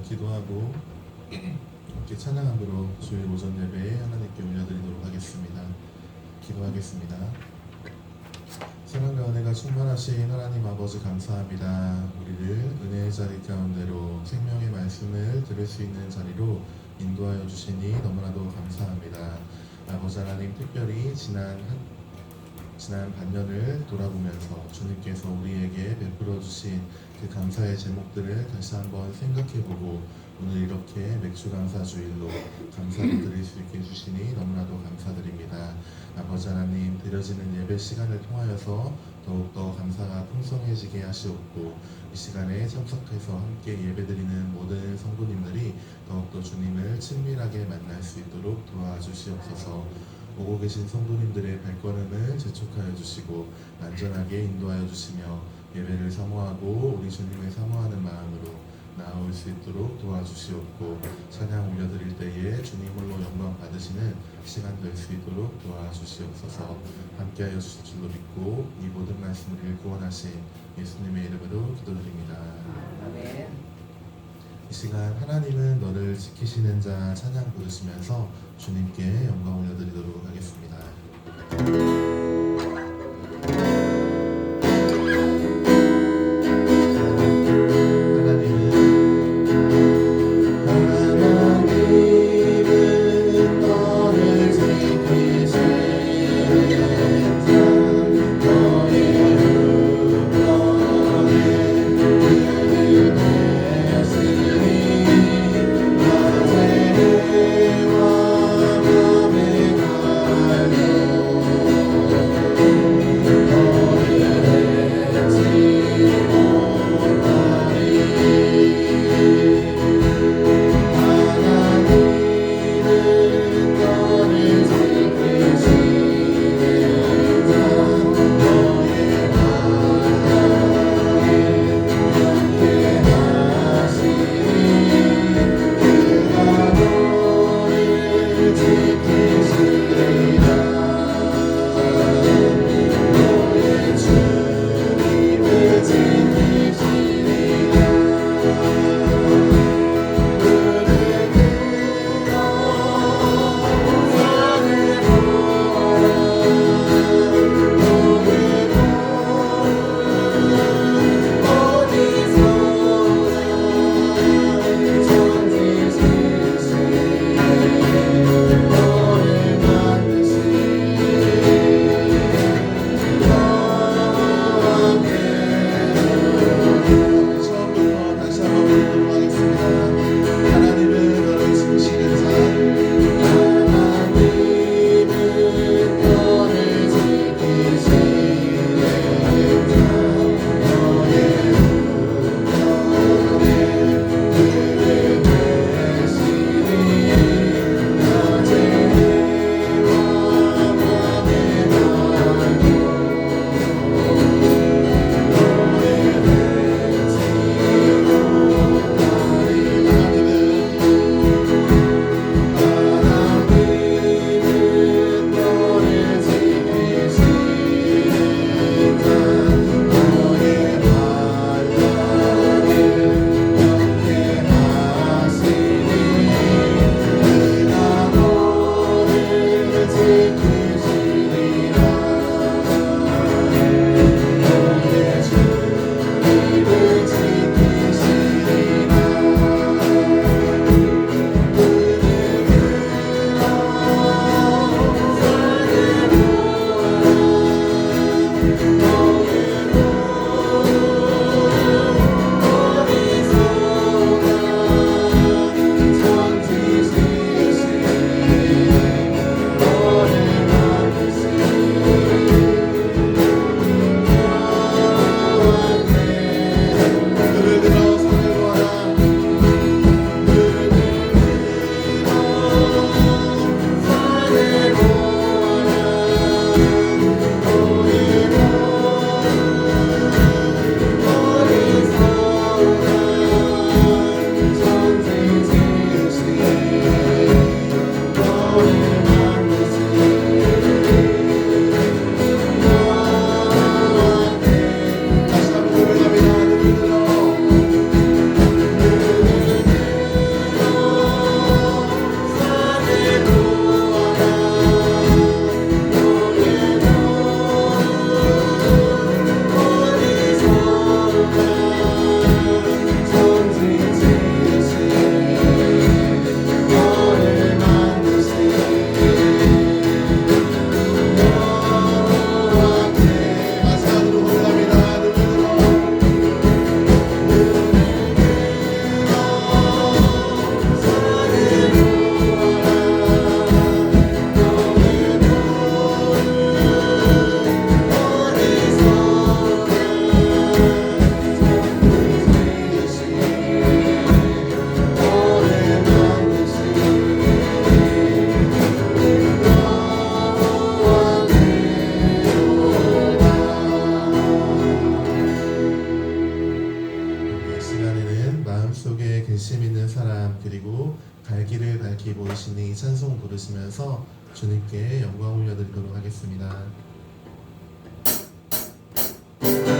기도하고 함께 찬양함으로 주일 오전 예배에 하나님께 올려드리도록 하겠습니다. 기도하겠습니다. 사랑과 은혜가 충만하신 하나님 아버지 감사합니다. 우리를 은혜의 자리 가운데로 생명의 말씀을 들을 수 있는 자리로 인도하여 주시니 너무나도 감사합니다. 아버지 하나님, 특별히 지난 반년을 돌아보면서 주님께서 우리에게 베풀어 주신 그 감사의 제목들을 다시 한번 생각해보고 오늘 이렇게 맥주감사주일로 감사를 드릴 수 있게 해주시니 너무나도 감사드립니다. 아버지 하나님, 드려지는 예배 시간을 통하여서 더욱더 감사가 풍성해지게 하시옵고 이 시간에 참석해서 함께 예배드리는 모든 성도님들이 더욱더 주님을 친밀하게 만날 수 있도록 도와주시옵소서. 오고 계신 성도님들의 발걸음을 재촉하여 주시고 안전하게 인도하여 주시며 예배를 사모하고 우리 주님을 사모하는 마음으로 나아올 수 있도록 도와주시옵고 찬양 올려드릴 때에 주님 홀로 영광 받으시는 시간 될 수 있도록 도와주시옵소서. 함께하여 주실 줄로 믿고 이 모든 말씀을 구원하신 예수님의 이름으로 기도드립니다. 아멘. 이 시간 하나님은 너를 지키시는 자 찬양 부르시면서 주님께 영광 올려드리도록 하겠습니다. 속에 결심 있는 사람 그리고 갈 길을 밝히 보이시니 찬송 부르시면서 주님께 영광 올려드리도록 하겠습니다. 주의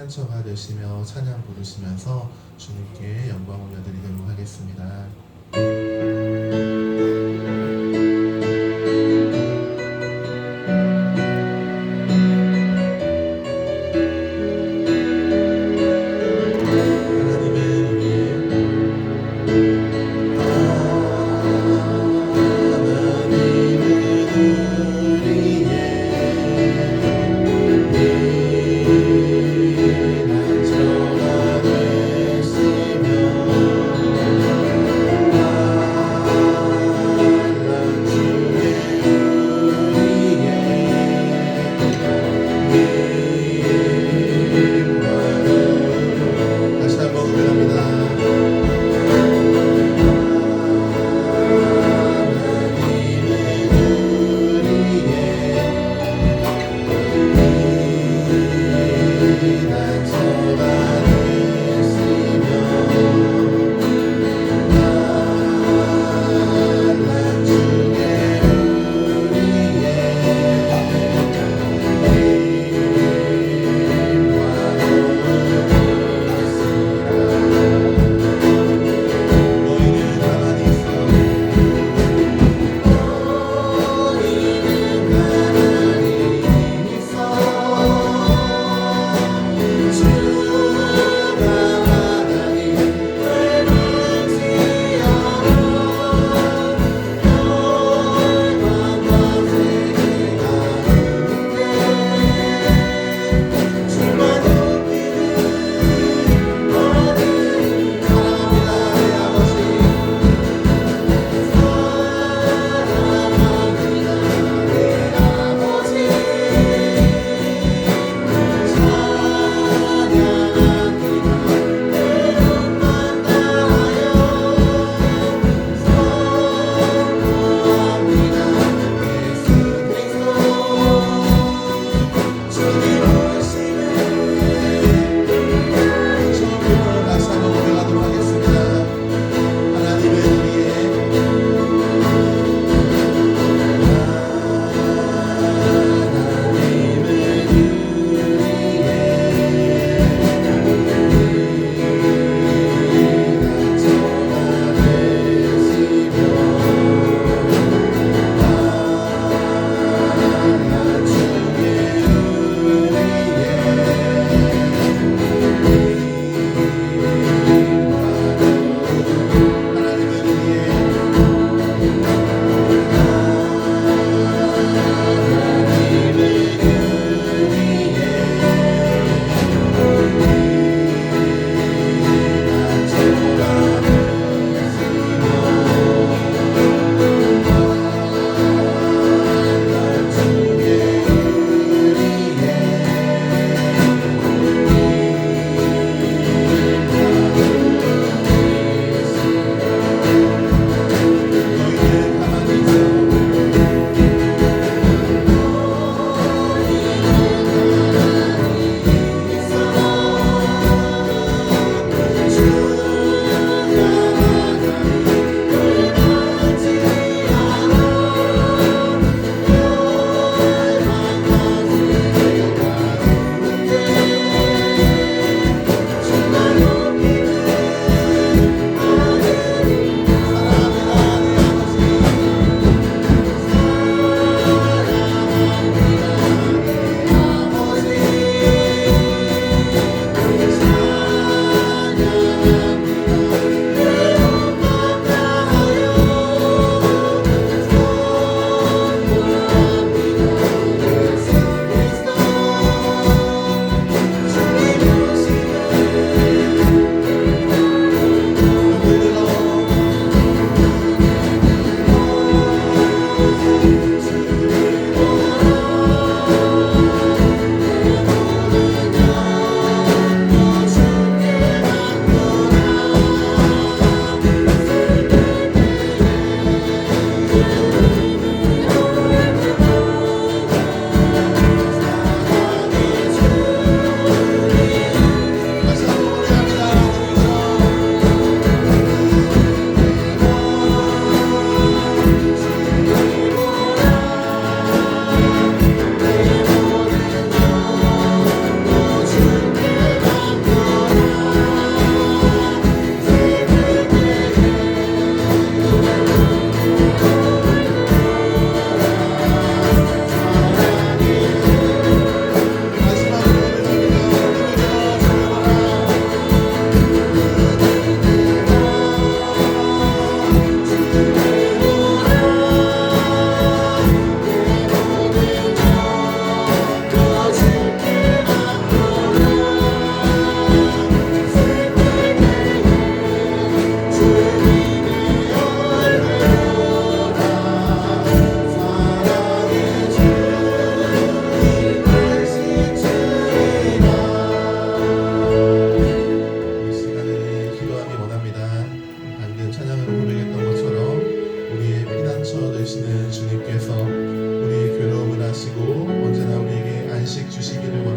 피난처가 되시며 찬양 부르시면서 주님께 영광 올려드리도록 하겠습니다.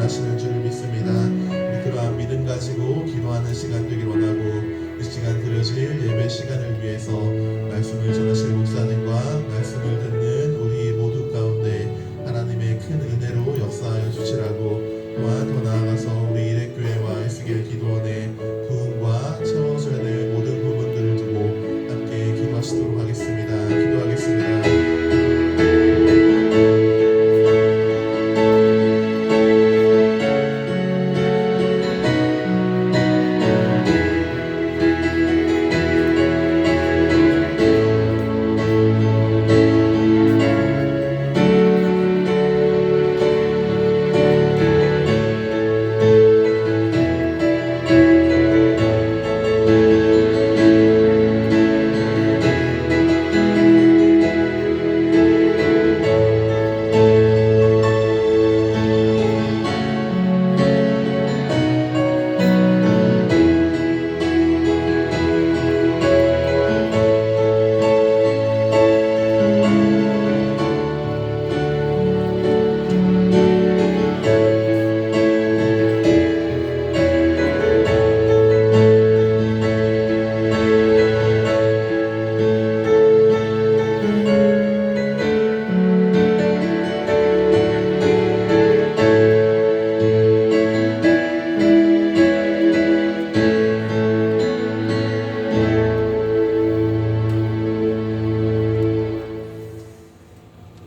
원하시는 줄을 믿습니다. 우리 그러한 믿음 가지고 기도하는 시간 되길 원하고, 이 시간 드려질 예배 시간을 위해서 말씀을 전하실 목사님과 말씀을 듣는 우리 모두 가운데 하나님의 큰 은혜로 역사하여 주시라고, 또한 더 나아가서 우리 이레교회와 에스겔 기도원의 부흥과 채워져야 될 모든 부분들을 두고 함께 기도하시도록 하겠습니다. 기도하겠습니다.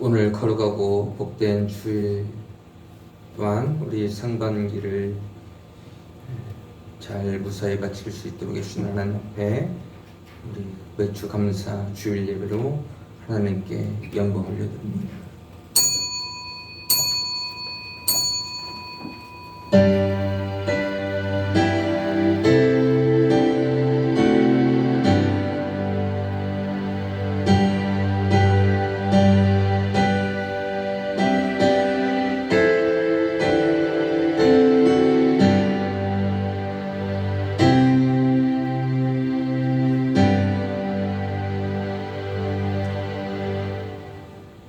오늘 걸어가고 복된 주일 또한 우리 상반기를 잘 무사히 마칠 수 있도록 해주신 하나님 앞에 우리 매주 감사 주일 예배로 하나님께 영광 올려드립니다.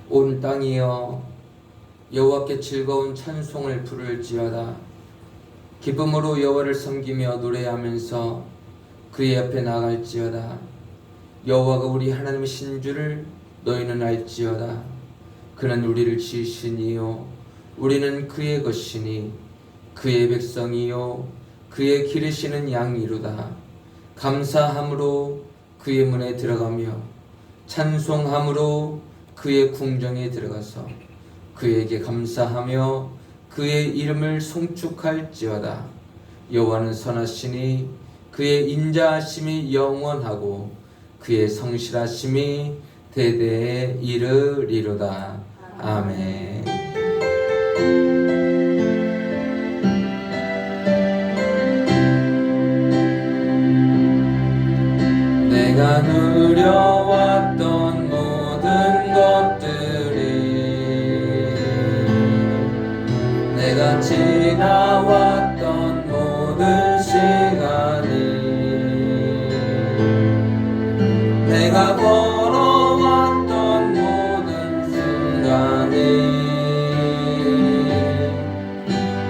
온 땅이여 여호와께 즐거운 찬송을 부를지어다. 기쁨으로 여호와를 섬기며 노래하면서 그의 앞에 나아갈지어다. 여호와가 우리 하나님이신 줄을 너희는 알지어다. 그는 우리를 지으신 이요 우리는 그의 것이니 그의 백성이요 그의 기르시는 양이로다. 감사함으로 그의 문에 들어가며 찬송함으로 그의 궁정에 들어가서 그에게 감사하며 그의 이름을 송축할지어다. 여호와는 선하시니 그의 인자하심이 영원하고 그의 성실하심이 대대에 이르리로다. 아멘. 내가 누려왔던 모든 것들이 내가 지나왔던 모든 시간이 내가 걸어왔던 모든 순간이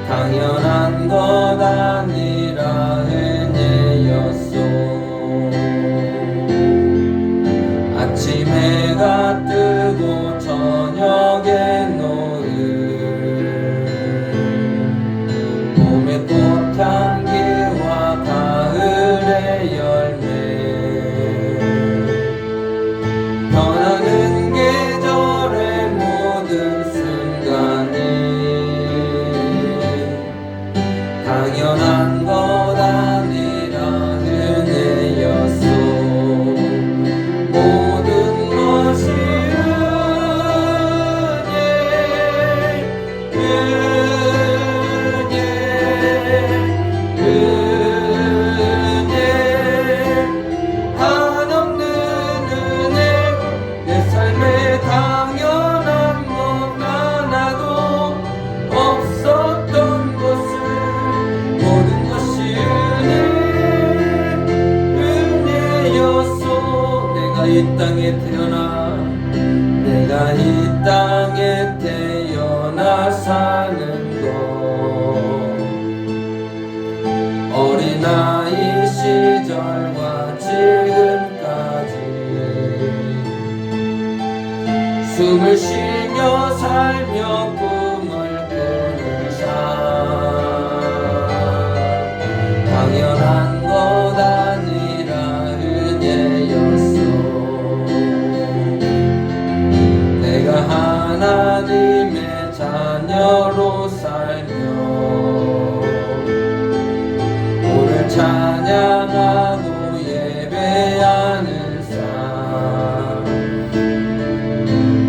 당연한 것 아니라 은혜였소. 아침 해가 뜨고 저녁에 노을 봄의 꽃향기와 가을의 열매 변하는 계절의 모든 순간이 당연한 것 아니라 은혜였소. 모든 것이 은혜 한없는 은혜 내 삶에 당연한 것 하나도 없었던 것을 모든 것이 은혜였소. 내가 이 땅에 태어나 사는 것 나이 시절과 지금까지 숨을 쉬며 살며 꿈을 꾸는 삶 당연한 것 아니라 은혜였어. 내가 하나님의 자녀로 살며 오늘 찬양하고 예배하는 삶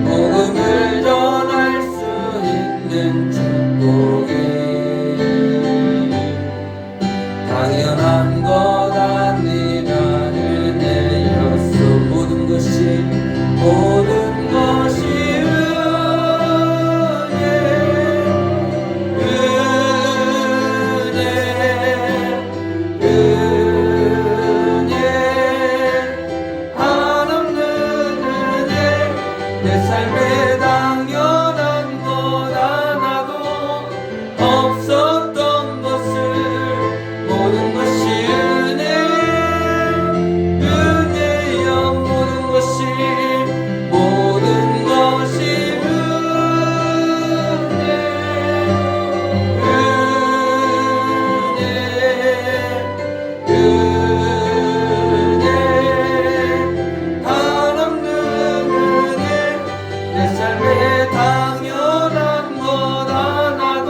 복음을 전할 수 있는 축복이 당연한 것 아니라 은혜였어. 모든 것이 내 삶에 당연한 것 하나도 없었던 것을 모든 것이 은혜여. 모든 것이 내 삶에 당연한 것 하나도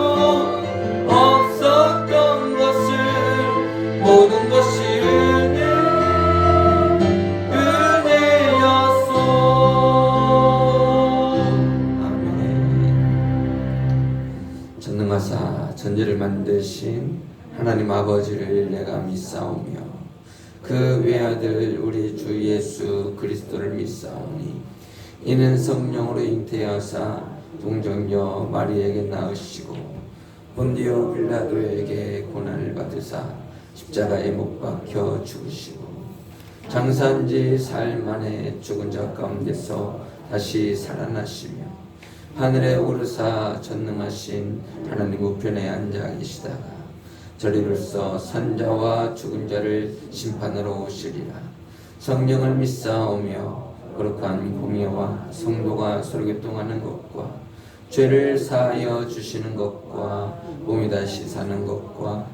없었던 것을 모든 것이 은혜였소. 아멘. 전능하사 전지를 만드신 하나님 아버지를 내가 믿사오며 그 외아들 우리 주 예수 그리스도를 믿사오니 이는 성령으로 잉태하사 동정녀 마리에게 낳으시고 본디오 빌라도에게 고난을 받으사 십자가에 못 박혀 죽으시고 장사한 지 사흘 만에 죽은 자 가운데서 다시 살아나시며 하늘에 오르사 전능하신 하나님 우편에 앉아 계시다가 저리로서 산자와 죽은 자를 심판하러 오시리라. 성령을 믿사오며 거룩한 공예와 성도가 설교통하는 것과 죄를 사하여 주시는 것과 몸이 다시 사는 것과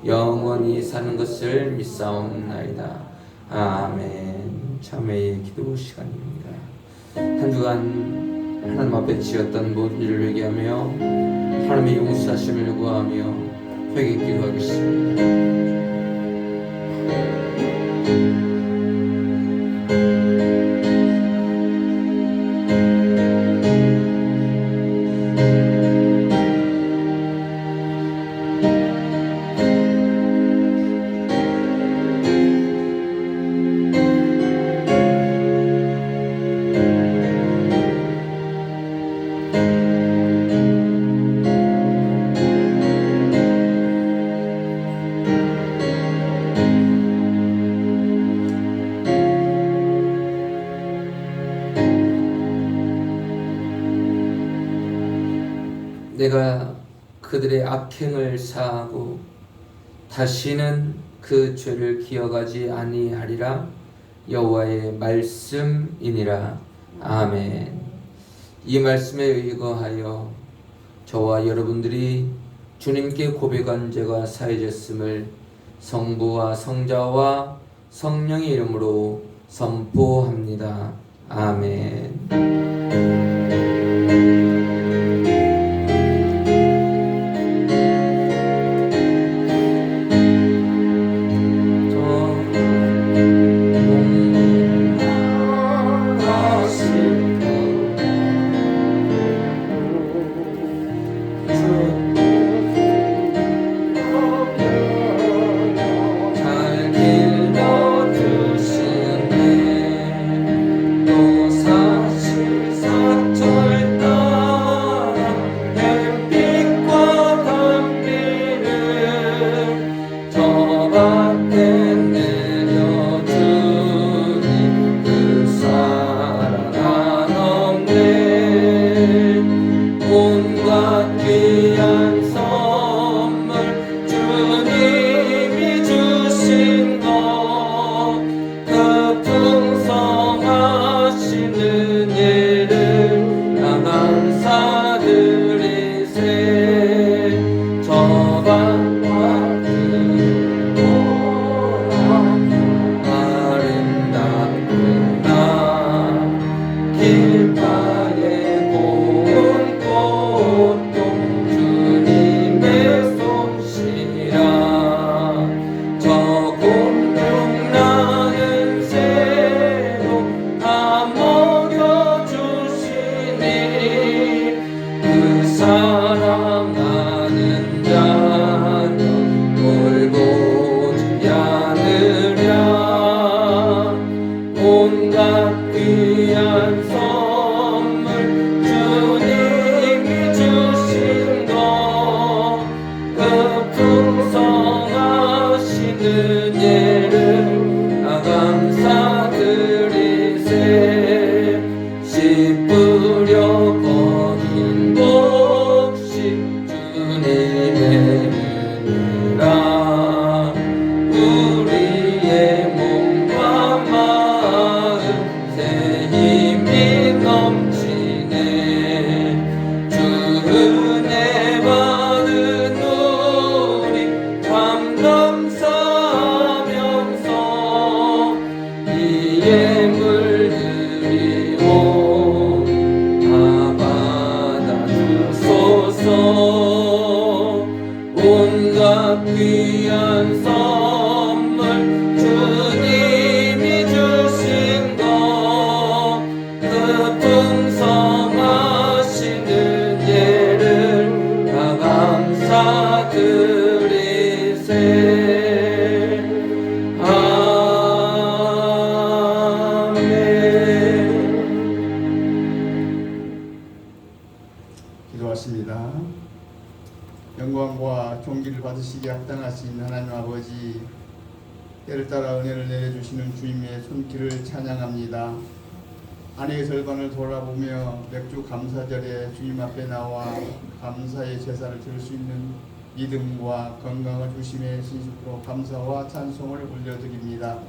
영원히 사는 것을 믿사옵나이다. 아멘. 참회의 기도 시간입니다. 한 주간 하나님 앞에 지었던 모든 일을 회개하며 하나님의 용서하심을 요구하며 회개 기도하겠습니다. 내가 그들의 악행을 사하고 다시는 그 죄를 기억하지 아니하리라. 여호와의 말씀이니라. 아멘. 이 말씀에 의거하여 저와 여러분들이 주님께 고백한 죄가 사해졌음을 성부와 성자와 성령의 이름으로 선포합니다. 아멘. 잘 길러주시네 또 사실 귀한 선물 주님이 주신 것그 풍성하신 은혜를 다 감사드리세. 기도하십니다. 영광과 존귀를 받으시기에 합당하신 하나님 아버지, 때를 따라 은혜를 내려주시는 주님의 손길을 찬양합니다. 아내의 절반을 돌아보며 맥주 감사절에 주님 앞에 나와 감사의 제사를 드릴 수 있는 믿음과 건강을 주심에 진심으로 감사와 찬송을 올려드립니다.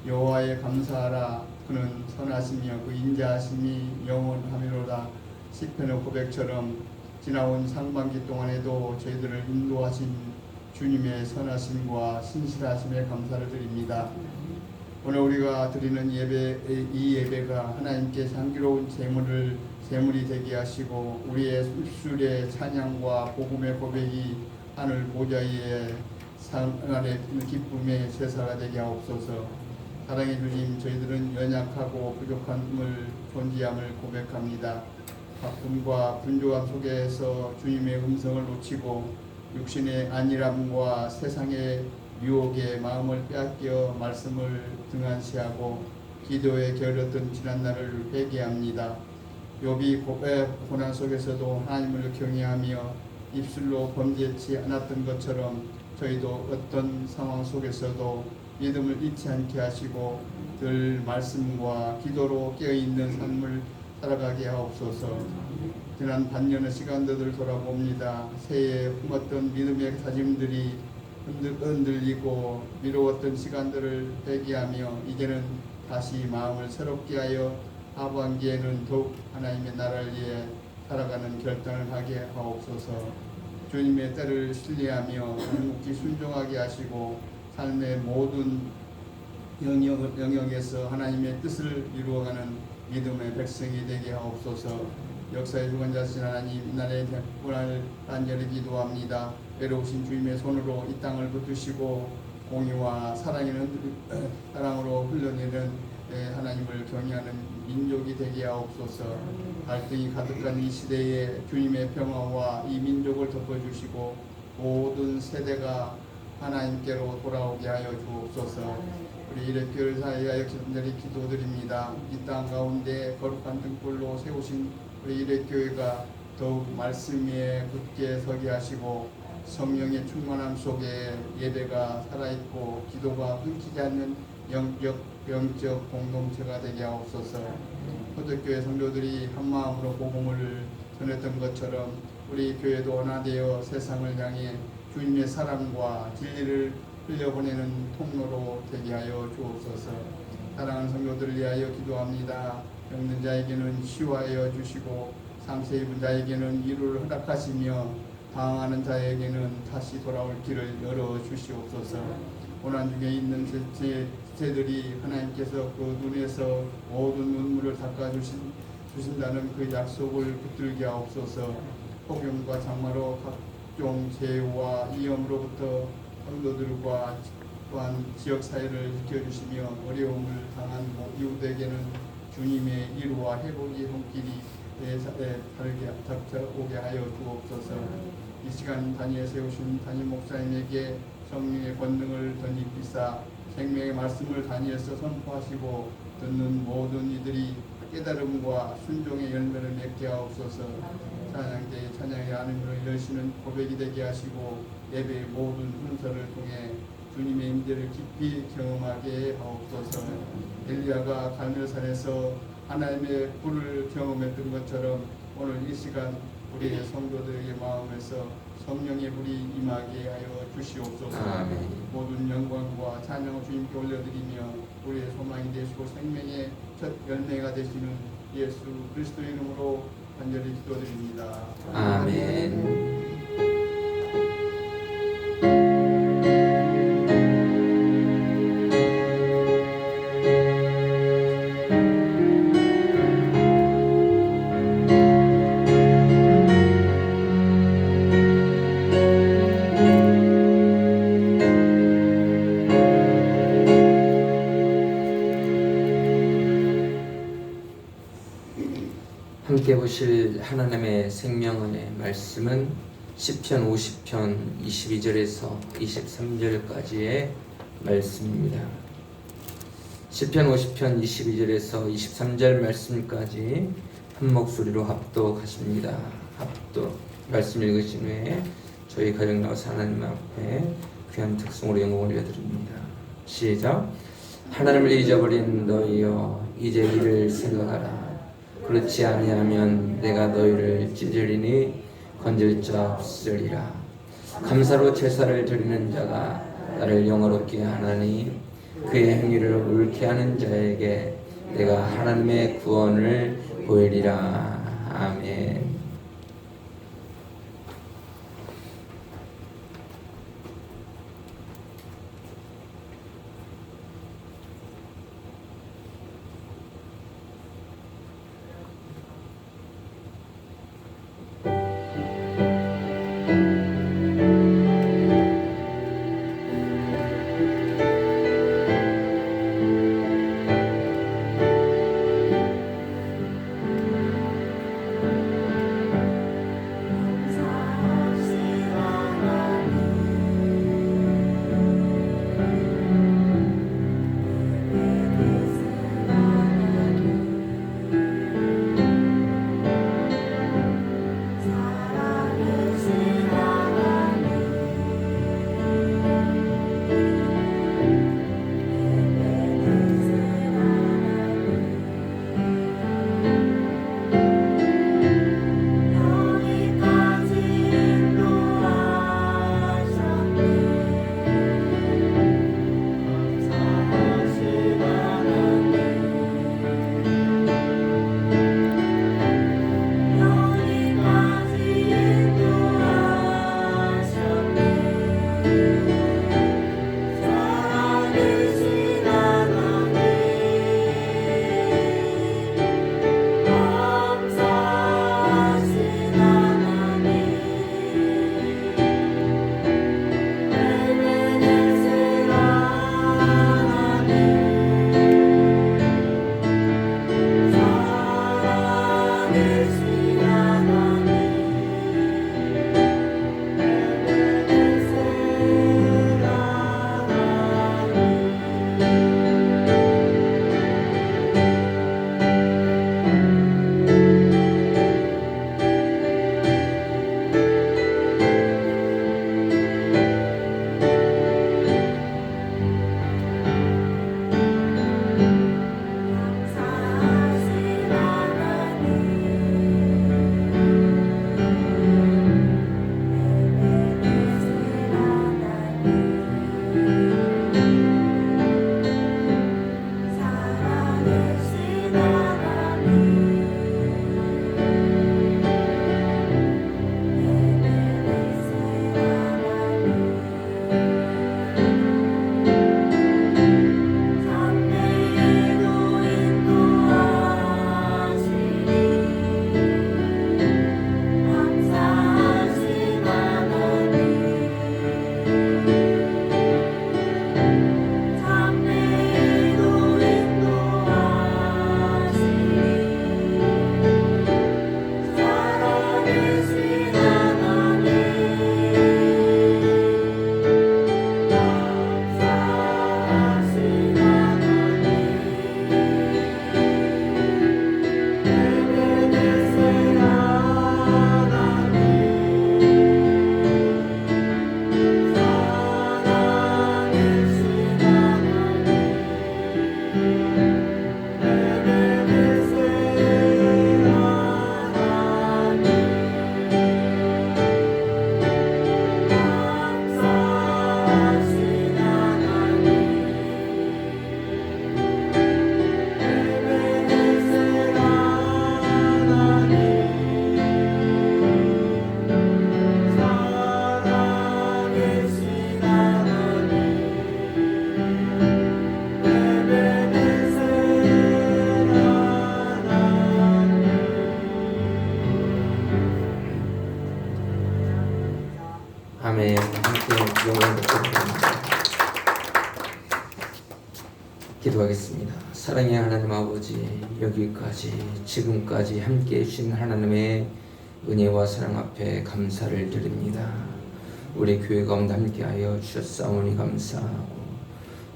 여호와의 감사하라. 그는 선하시며 그 인자하심이 영원하미로다. 시편의 고백처럼 지나온 상반기 동안에도 저희들을 인도하신 주님의 선하심과 신실하심에 감사를 드립니다. 오늘 우리가 드리는 이 예배가 하나님께 향기로운 제물이 되게 하시고 우리의 입술의 찬양과 복음의 고백이 하늘 보좌 위에 상하의 기쁨의 제사가 되게 하옵소서. 사랑해 주님, 저희들은 연약하고 부족함을 존재함을 고백합니다. 바쁨과 분주함 속에서 주님의 음성을 놓치고 육신의 안일함과 세상의 유혹에 마음을 빼앗겨 말씀을 등한시하고 기도에 게을렀던 지난날을 회개합니다. 욥이 고난 속에서도 하나님을 경외하며 입술로 범죄치 않았던 것처럼 저희도 어떤 상황 속에서도 믿음을 잃지 않게 하시고 늘 말씀과 기도로 깨어있는 삶을 살아가게 하옵소서. 지난 반년의 시간들을 돌아봅니다. 새해 품었던 믿음의 다짐들이 흔들리고 미루었던 시간들을 회개하며 이제는 다시 마음을 새롭게 하여 하반기에는 더욱 하나님의 나라를 위해 살아가는 결단을 하게 하옵소서. 주님의 때를 신뢰하며 묵묵히 순종하게 하시고 삶의 모든 영역에서 하나님의 뜻을 이루어가는 믿음의 백성이 되게 하옵소서. 역사의 주관자신 하나님, 이날의 고난을 간절히 기도합니다. 외로우신 주님의 손으로 이 땅을 붙드시고 공의와 사랑으로 흘러내는 하나님을 경외하는 민족이 되게 하옵소서. 갈등이 가득한 이 시대에 주님의 평화와 이 민족을 덮어주시고 모든 세대가 하나님께로 돌아오게 하여 주옵소서. 우리 이레교를 사이하여 간절히 기도드립니다. 이 땅 가운데 거룩한 등불로 세우신 우리 이레교회가 더욱 말씀 위에 굳게 서게 하시고 성령의 충만함 속에 예배가 살아있고 기도가 끊기지 않는 영적 공동체가 되게 하옵소서. 초대교회 성도들이 한마음으로 복음을 전했던 것처럼 우리 교회도 하나되어 세상을 향해 주님의 사랑과 진리를 흘려보내는 통로로 되게 하여 주옵소서. 사랑하는 성도들을 위하여 기도합니다. 병든 자에게는 치유하여 주시고 상처 입은 자에게는 위로를 허락하시며 방황하는 자에게는 다시 돌아올 길을 열어 주시옵소서. 고난 중에 있는 제들이 하나님께서 그 눈에서 모든 눈물을 닦아주신다는 그 약속을 붙들게 하옵소서. 폭염과 장마로 각종 재해와 위험으로부터 성도들과 또한 지역사회를 지켜주시며 어려움을 당한 이웃에게는 주님의 위로와 회복의 손길이 닥쳐오게 하여 주옵소서. 이 시간 단위에 세우신 담임 목사님에게 성령의 권능을 덧입히사 생명의 말씀을 단위에서 선포하시고 듣는 모든 이들이 깨달음과 순종의 열매를 맺게 하옵소서. 찬양대의 찬양의 하나님으로 열시는 고백이 되게 하시고 예배의 모든 순서를 통해 주님의 임재를 깊이 경험하게 하옵소서. 엘리야가 갈멜산에서 하나님의 불을 경험했던 것처럼 오늘 이 시간 우리의 성도들의 마음에서 성령의 불이 임하게 하여 주시옵소서. 아멘. 모든 영광과 찬양을 주님께 올려드리며 우리의 소망이 되시고 생명의 첫 열매가 되시는 예수 그리스도의 이름으로 간절히 기도드립니다. 아멘. 함께 보실 하나님의 생명의 말씀은 시편 50편 22절에서 23절까지의 말씀입니다. 시편 50편 22절에서 23절 말씀까지 한 목소리로 합독하십니다. 합독. 말씀 읽으신 후에 저희 가정 나와서 하나님 앞에 귀한 특성으로 영광을 올려드립니다. 시작. 하나님을 잊어버린 너희여 이제 이를 생각하라. 그렇지 아니하면 내가 너희를 찢으리니 건질 자 없으리라. 감사로 제사를 드리는 자가 나를 영화롭게 하나니 그의 행위를 옳게 하는 자에게 내가 하나님의 구원을 보이리라. 아멘. 기도하겠습니다. 사랑의 하나님 아버지, 여기까지 지금까지 함께해 주신 하나님의 은혜와 사랑 앞에 감사를 드립니다. 우리 교회 가운데 함께하여 주셨사오니 감사하고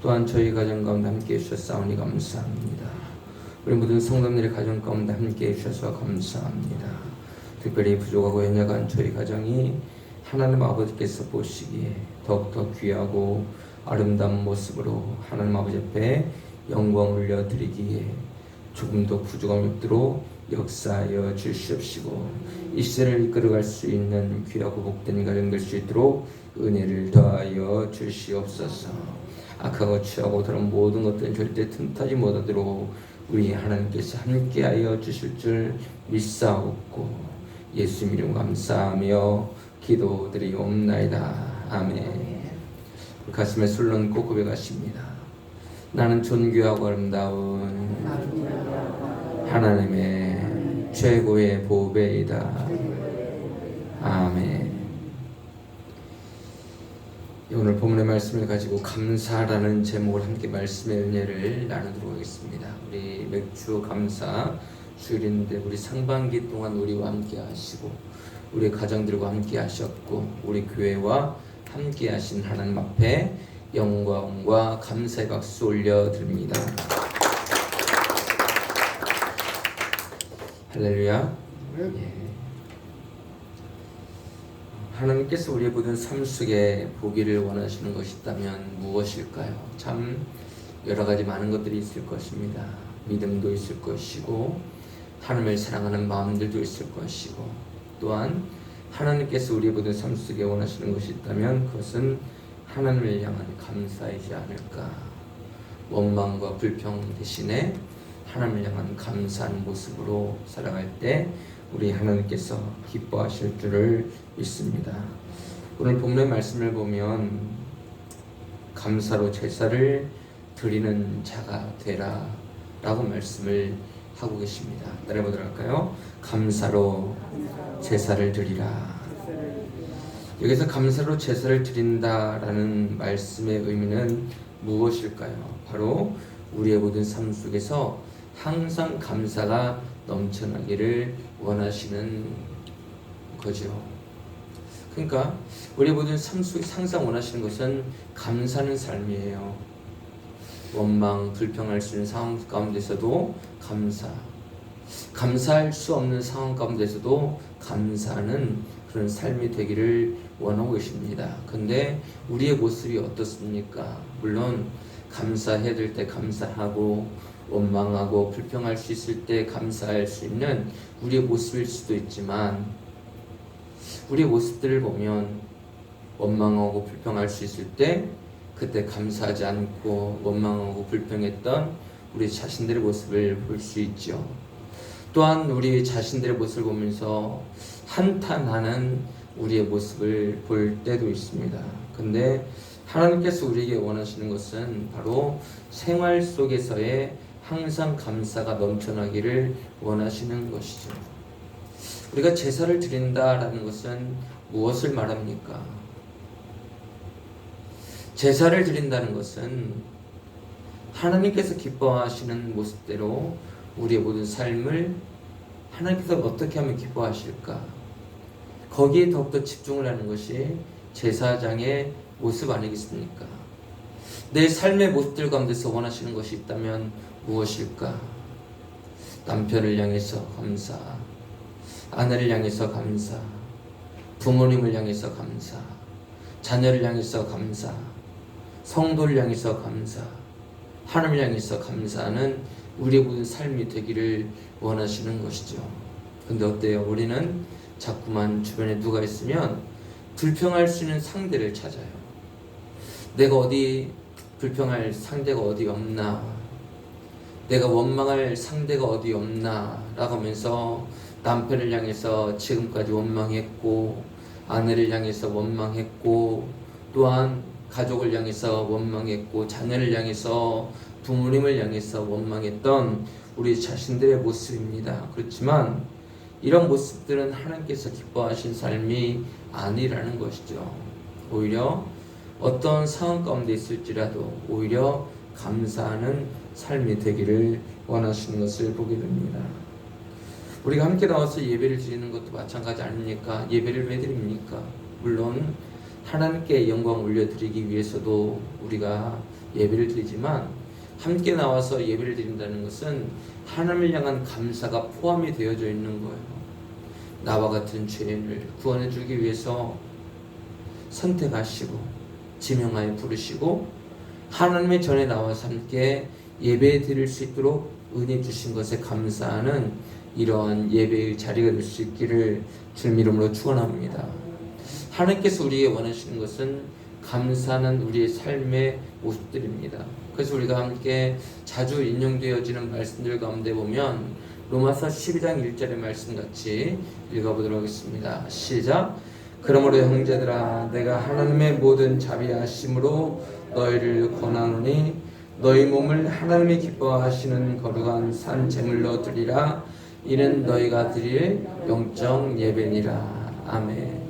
또한 저희 가정 가운데 함께해 주셨사오니 감사합니다. 우리 모든 성도님들의 가정 가운데 함께해 주셔서 감사합니다. 특별히 부족하고 연약한 저희 가정이 하나님 아버지께서 보시기에 더욱더 귀하고 아름다운 모습으로 하나님 아버지 앞에 영광을 올려드리기에 조금도 부족함이 없도록 역사하여 주시옵시고 이 시대를 이끌어갈 수 있는 귀하고 복된 가정 될 수 있도록 은혜를 더하여 주시옵소서. 악하고 취하고 더러운 모든 것들은 절대 틈타지 못하도록 우리 하나님께서 함께하여 주실 줄 믿사옵고 예수님 이름 감사하며 기도드리옵나이다. 아멘. 가슴에 술로 얹고 고백하십니다. 나는 존귀하고 아름다운 하나님의 최고의 보배이다. 아멘. 오늘 본문의 말씀을 가지고 감사라는 제목을 함께 말씀의 은혜를 나누도록 하겠습니다. 우리 맥주 감사 주일인데 우리 상반기 동안 우리와 함께 하시고 우리 가정들과 함께 하셨고 우리 교회와 함께 하신 하나님 앞에 영광과 감사의 박수 올려드립니다. 할렐루야. 예. 하나님께서 우리의 모든 삶 속에 보기를 원하시는 것이 있다면 무엇일까요? 참 여러 가지 많은 것들이 있을 것입니다. 믿음도 있을 것이고 하나님을 사랑하는 마음들도 있을 것이고 또한 하나님께서 우리의 모든 삶 속에 원하시는 것이 있다면 그것은 하나님을 향한 감사이지 않을까. 원망과 불평 대신에 하나님을 향한 감사하는 모습으로 살아갈 때 우리 하나님께서 기뻐하실 줄을 믿습니다. 오늘 본문의 말씀을 보면 감사로 제사를 드리는 자가 되라 라고 말씀을 하고 계십니다. 따라해보도록 할까요? 감사로 제사를 드리라. 여기서 감사로 제사를 드린다라는 말씀의 의미는 무엇일까요? 바로 우리의 모든 삶 속에서 항상 감사가 넘쳐나기를 원하시는 거죠. 그러니까 우리의 모든 삶 속에서 항상 원하시는 것은 감사하는 삶이에요. 원망, 불평할 수 있는 상황 가운데서도 감사할 수 없는 상황 가운데서도 감사하는 그런 삶이 되기를 원하고 계십니다. 근데 우리의 모습이 어떻습니까? 물론 감사해야 될 때 감사하고 원망하고 불평할 수 있을 때 감사할 수 있는 우리의 모습일 수도 있지만 우리의 모습들을 보면 원망하고 불평할 수 있을 때 그때 감사하지 않고 원망하고 불평했던 우리 자신들의 모습을 볼 수 있죠. 또한 우리 자신들의 모습을 보면서 한탄하는 우리의 모습을 볼 때도 있습니다. 근데 하나님께서 우리에게 원하시는 것은 바로 생활 속에서의 항상 감사가 넘쳐나기를 원하시는 것이죠. 우리가 제사를 드린다라는 것은 무엇을 말합니까? 제사를 드린다는 것은 하나님께서 기뻐하시는 모습대로 우리의 모든 삶을 하나님께서 어떻게 하면 기뻐하실까? 거기에 더욱더 집중을 하는 것이 제사장의 모습 아니겠습니까? 내 삶의 모습들 가운데서 원하시는 것이 있다면 무엇일까? 남편을 향해서 감사, 아내를 향해서 감사, 부모님을 향해서 감사, 자녀를 향해서 감사, 성도를 향해서 감사, 하나님을 향해서 감사하는 우리의 모든 삶이 되기를 원하시는 것이죠. 근데 어때요? 우리는 자꾸만 주변에 누가 있으면 불평할 수 있는 상대를 찾아요. 내가 어디 불평할 상대가 어디 없나, 내가 원망할 상대가 어디 없나 라고 하면서 남편을 향해서 지금까지 원망했고, 아내를 향해서 원망했고, 또한 가족을 향해서 원망했고, 자녀를 향해서, 부모님을 향해서 원망했던 우리 자신들의 모습입니다. 그렇지만 이런 모습들은 하나님께서 기뻐하신 삶이 아니라는 것이죠. 오히려 어떤 상황 가운데 있을지라도 오히려 감사하는 삶이 되기를 원하시는 것을 보게 됩니다. 우리가 함께 나와서 예배를 드리는 것도 마찬가지 아닙니까? 예배를 왜 드립니까? 물론 하나님께 영광 올려드리기 위해서도 우리가 예배를 드리지만, 함께 나와서 예배를 드린다는 것은 하나님을 향한 감사가 포함이 되어져 있는 거예요. 나와 같은 죄인을 구원해 주기 위해서 선택하시고 지명하여 부르시고 하나님의 전에 나와서 함께 예배 드릴 수 있도록 은혜 주신 것에 감사하는 이러한 예배의 자리가 될 수 있기를 주님 이름으로 축원합니다. 하나님께서 우리에게 원하시는 것은 감사하는 우리의 삶의 모습들입니다. 그래서 우리가 함께 자주 인용되어지는 말씀들 가운데 보면 로마서 12장 1절의 말씀 같이 읽어보도록 하겠습니다. 시작. 그러므로 형제들아 내가 하나님의 모든 자비하심으로 너희를 권하노니 너희 몸을 하나님이 기뻐하시는 거룩한 산 제물로 드리라. 이는 너희가 드릴 영적 예배니라. 아멘.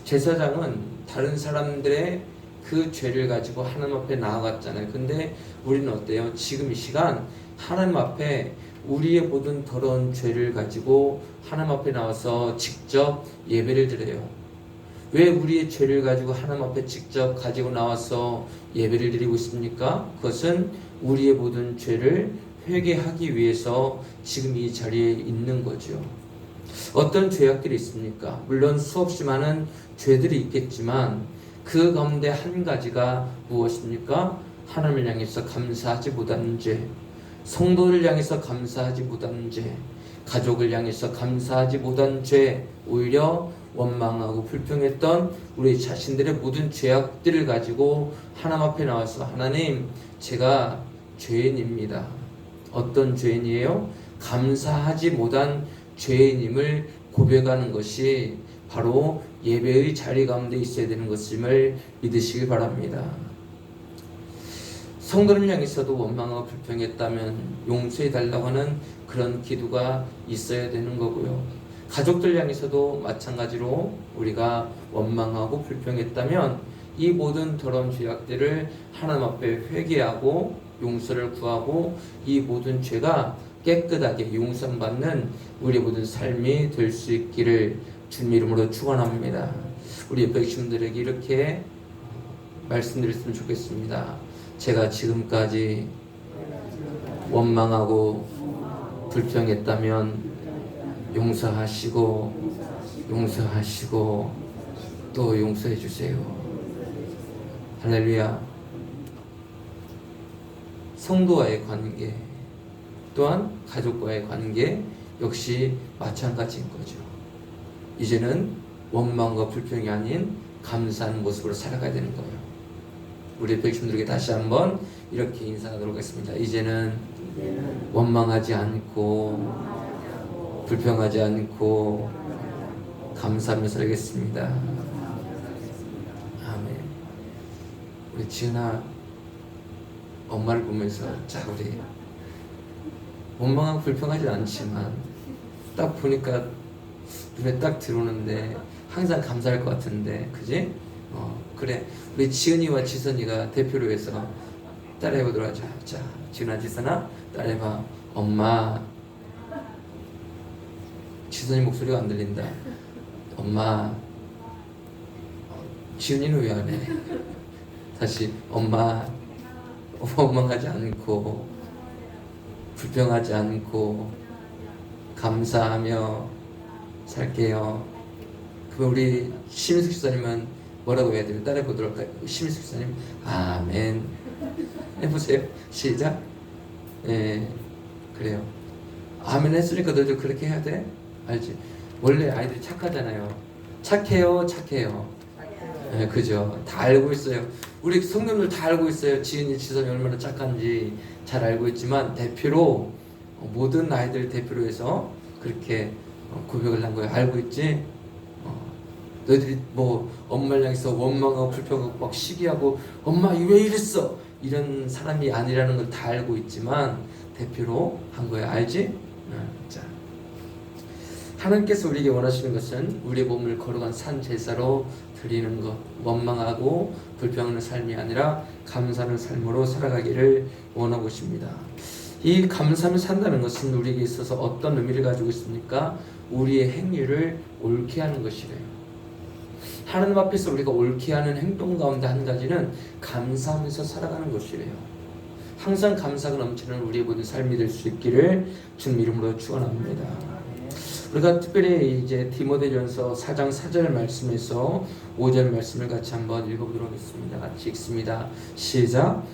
제사장은 다른 사람들의 그 죄를 가지고 하나님 앞에 나아갔잖아요. 근데 우리는 어때요? 지금 이 시간 하나님 앞에 우리의 모든 더러운 죄를 가지고 하나님 앞에 나와서 직접 예배를 드려요. 왜 우리의 죄를 가지고 하나님 앞에 직접 가지고 나와서 예배를 드리고 있습니까? 그것은 우리의 모든 죄를 회개하기 위해서 지금 이 자리에 있는 거죠. 어떤 죄악들이 있습니까? 물론 수없이 많은 죄들이 있겠지만 그 가운데 한 가지가 무엇입니까? 하나님을 향해서 감사하지 못하는 죄, 성도를 향해서 감사하지 못하는 죄, 가족을 향해서 감사하지 못한 죄, 오히려 원망하고 불평했던 우리 자신들의 모든 죄악들을 가지고 하나님 앞에 나와서 하나님, 제가 죄인입니다. 어떤 죄인이에요? 감사하지 못한 죄인임을 고백하는 것이 바로 예배의 자리 가운데 있어야 되는 것임을 믿으시기 바랍니다. 성도를 향해서도 원망하고 불평했다면 용서해 달라고 하는 그런 기도가 있어야 되는 거고요. 가족들 향해서도 마찬가지로 우리가 원망하고 불평했다면 이 모든 더러운 죄악들을 하나님 앞에 회개하고 용서를 구하고 이 모든 죄가 깨끗하게 용서받는 우리 모든 삶이 될 수 있기를 주님 이름으로 축원합니다. 우리 옆에 계신 분들에게 이렇게 말씀드렸으면 좋겠습니다. 제가 지금까지 원망하고 불평했다면 용서하시고 또 용서해 주세요. 할렐루야. 성도와의 관계 또한 가족과의 관계 역시 마찬가지인 거죠. 이제는 원망과 불평이 아닌 감사하는 모습으로 살아가야 되는 거예요. 우리 백성들에게 다시 한번 이렇게 인사하도록 하겠습니다. 이제는 원망하지 않고 불평하지 않고 감사하며 살겠습니다. 아멘. 우리 지은아 엄마를 보면서 자 우리 원망하고 불평하지 않지만 딱 보니까 눈에 딱 들어오는데 항상 감사할 것 같은데 그지? 그래 우리 지은이와 지선이가 대표로 해서 따라해보도록 하자. 자 지은아 지선아 따라해봐. 엄마. 지선이 목소리가 안 들린다. 엄마. 지은이는 왜 안 해? 다시 엄마. 원망하지 않고 불평하지 않고 감사하며 살게요. 그럼 우리 심희숙 집사님은 뭐라고 해야 돼요? 따라해보도록 할까요? 심희숙 집사님 아멘 해보세요. 시작. 예, 그래요. 아멘 했으니까 너도 그렇게 해야 돼? 알지? 원래 아이들이 착하잖아요. 착해요. 예, 그죠? 다 알고 있어요. 우리 성도들 다 알고 있어요. 지은이, 지선이 얼마나 착한지 잘 알고 있지만 대표로 모든 아이들 대표로 해서 그렇게 고백을 한 거예요. 알고 있지? 너희들이 뭐 엄마를 향해서 원망하고 불평하고 막 시기하고 엄마 왜 이랬어? 이런 사람이 아니라는 걸 다 알고 있지만 대표로 한 거예요. 알지? 자, 하나님께서 우리에게 원하시는 것은 우리의 몸을 거룩한 산 제사로 드리는 것, 원망하고 불평하는 삶이 아니라 감사하는 삶으로 살아가기를 원하고 있습니다. 이 감사하며 산다는 것은 우리에게 있어서 어떤 의미를 가지고 있습니까? 우리의 행위를 옳게 하는 것이래요. 하나님 앞에서 우리가 옳게 하는 행동 가운데 한 가지는 감사하면서 살아가는 것이래요. 항상 감사가 넘치는 우리의 모든 삶이 될 수 있기를 주님 이름으로 축원합니다. 우리가 특별히 이제 디모데전서 4장 4절 말씀에서 5절 말씀을 같이 한번 읽어보도록 하겠습니다. 같이 읽습니다. 시작.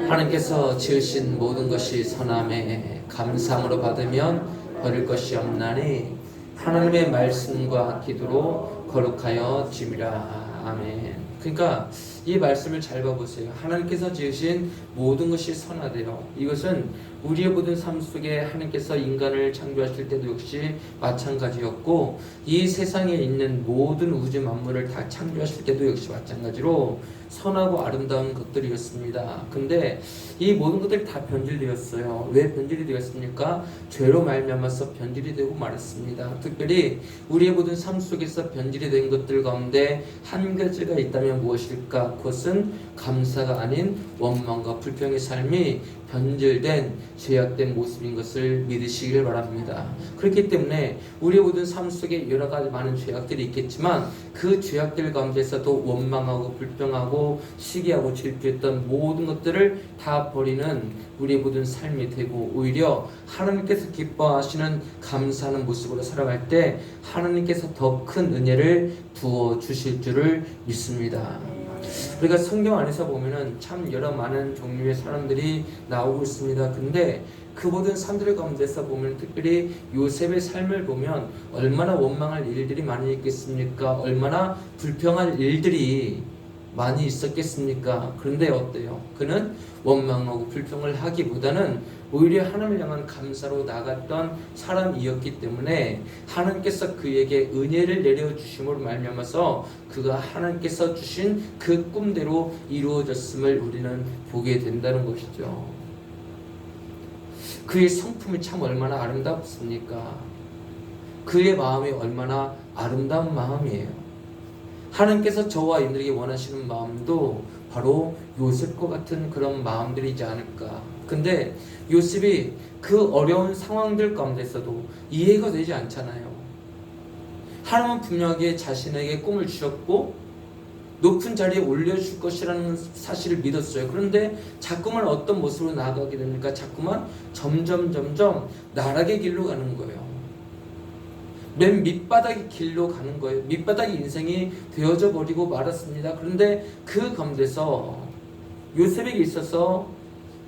하나님께서 지으신 모든 것이 선함에 감사함으로 받으면 버릴 것이 없나니 하나님의 말씀과 기도로 거룩하여 짐이라. 아멘. 그러니까 이 말씀을 잘 봐보세요. 하나님께서 지으신 모든 것이 선하대요. 이것은 우리의 모든 삶 속에 하나님께서 인간을 창조하실 때도 역시 마찬가지였고, 이 세상에 있는 모든 우주 만물을 다 창조하실 때도 역시 마찬가지로 선하고 아름다운 것들이었습니다. 근데 이 모든 것들이 다 변질되었어요. 왜 변질이 되었습니까? 죄로 말미암아서 변질이 되고 말았습니다. 특별히 우리의 모든 삶 속에서 변질이 된 것들 가운데 한 가지가 있다면 무엇일까? 그것은 감사가 아닌 원망과 불평의 삶이 변질된 죄악된 모습인 것을 믿으시길 바랍니다. 그렇기 때문에 우리의 모든 삶 속에 여러 가지 많은 죄악들이 있겠지만 그 죄악들 가운데서도 원망하고 불평하고 시기하고 질투했던 모든 것들을 다 버리는 우리의 모든 삶이 되고, 오히려 하나님께서 기뻐하시는 감사하는 모습으로 살아갈 때 하나님께서 더 큰 은혜를 부어주실 줄을 믿습니다. 우리가 성경 안에서 보면은 참 여러 많은 종류의 사람들이 나오고 있습니다. 근데 그 모든 사람들 가운데서 보면 특별히 요셉의 삶을 보면 얼마나 원망할 일들이 많이 있겠습니까? 얼마나 불평할 일들이 많이 있었겠습니까? 그런데 어때요? 그는 원망하고 불평을 하기보다는 오히려 하나님을 향한 감사로 나갔던 사람이었기 때문에 하나님께서 그에게 은혜를 내려주심으로 말미암아서 그가 하나님께서 주신 그 꿈대로 이루어졌음을 우리는 보게 된다는 것이죠. 그의 성품이 참 얼마나 아름답습니까? 그의 마음이 얼마나 아름다운 마음이에요. 하나님께서 저와 여러분들에게 원하시는 마음도 바로 요셉과 같은 그런 마음들이지 않을까. 근데 요셉이 그 어려운 상황들 가운데서도 이해가 되지 않잖아요. 하나님은 분명하게 자신에게 꿈을 주셨고 높은 자리에 올려줄 것이라는 사실을 믿었어요. 그런데 자꾸만 어떤 모습으로 나아가게 됩니까? 자꾸만 점점 나락의 길로 가는 거예요. 맨 밑바닥의 길로 가는 거예요. 밑바닥의 인생이 되어져 버리고 말았습니다. 그런데 그 가운데서 요셉에게 있어서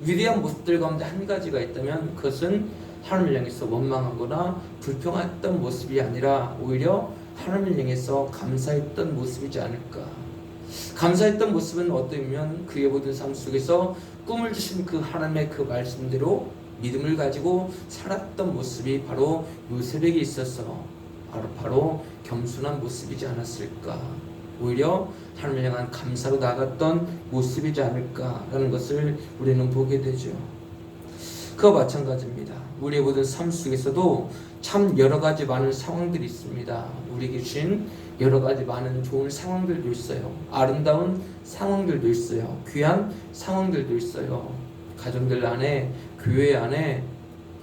위대한 모습들 가운데 한 가지가 있다면 그것은 하나님을 향해서 원망하거나 불평했던 모습이 아니라 오히려 하나님을 향해서 감사했던 모습이지 않을까. 감사했던 모습은 어떠면 그의 모든 삶 속에서 꿈을 주신 그 하나님의 그 말씀대로 믿음을 가지고 살았던 모습이 바로 요셉에게 있어서 바로 겸손한 모습이지 않았을까. 오히려 하나님을 향한 감사로 나갔던 모습이지 않을까라는 것을 우리는 보게 되죠. 그와 마찬가지입니다. 우리의 모든 삶 속에서도 참 여러 가지 많은 상황들이 있습니다. 우리에게 주신 여러 가지 많은 좋은 상황들도 있어요. 아름다운 상황들도 있어요. 귀한 상황들도 있어요. 가정들 안에, 교회 안에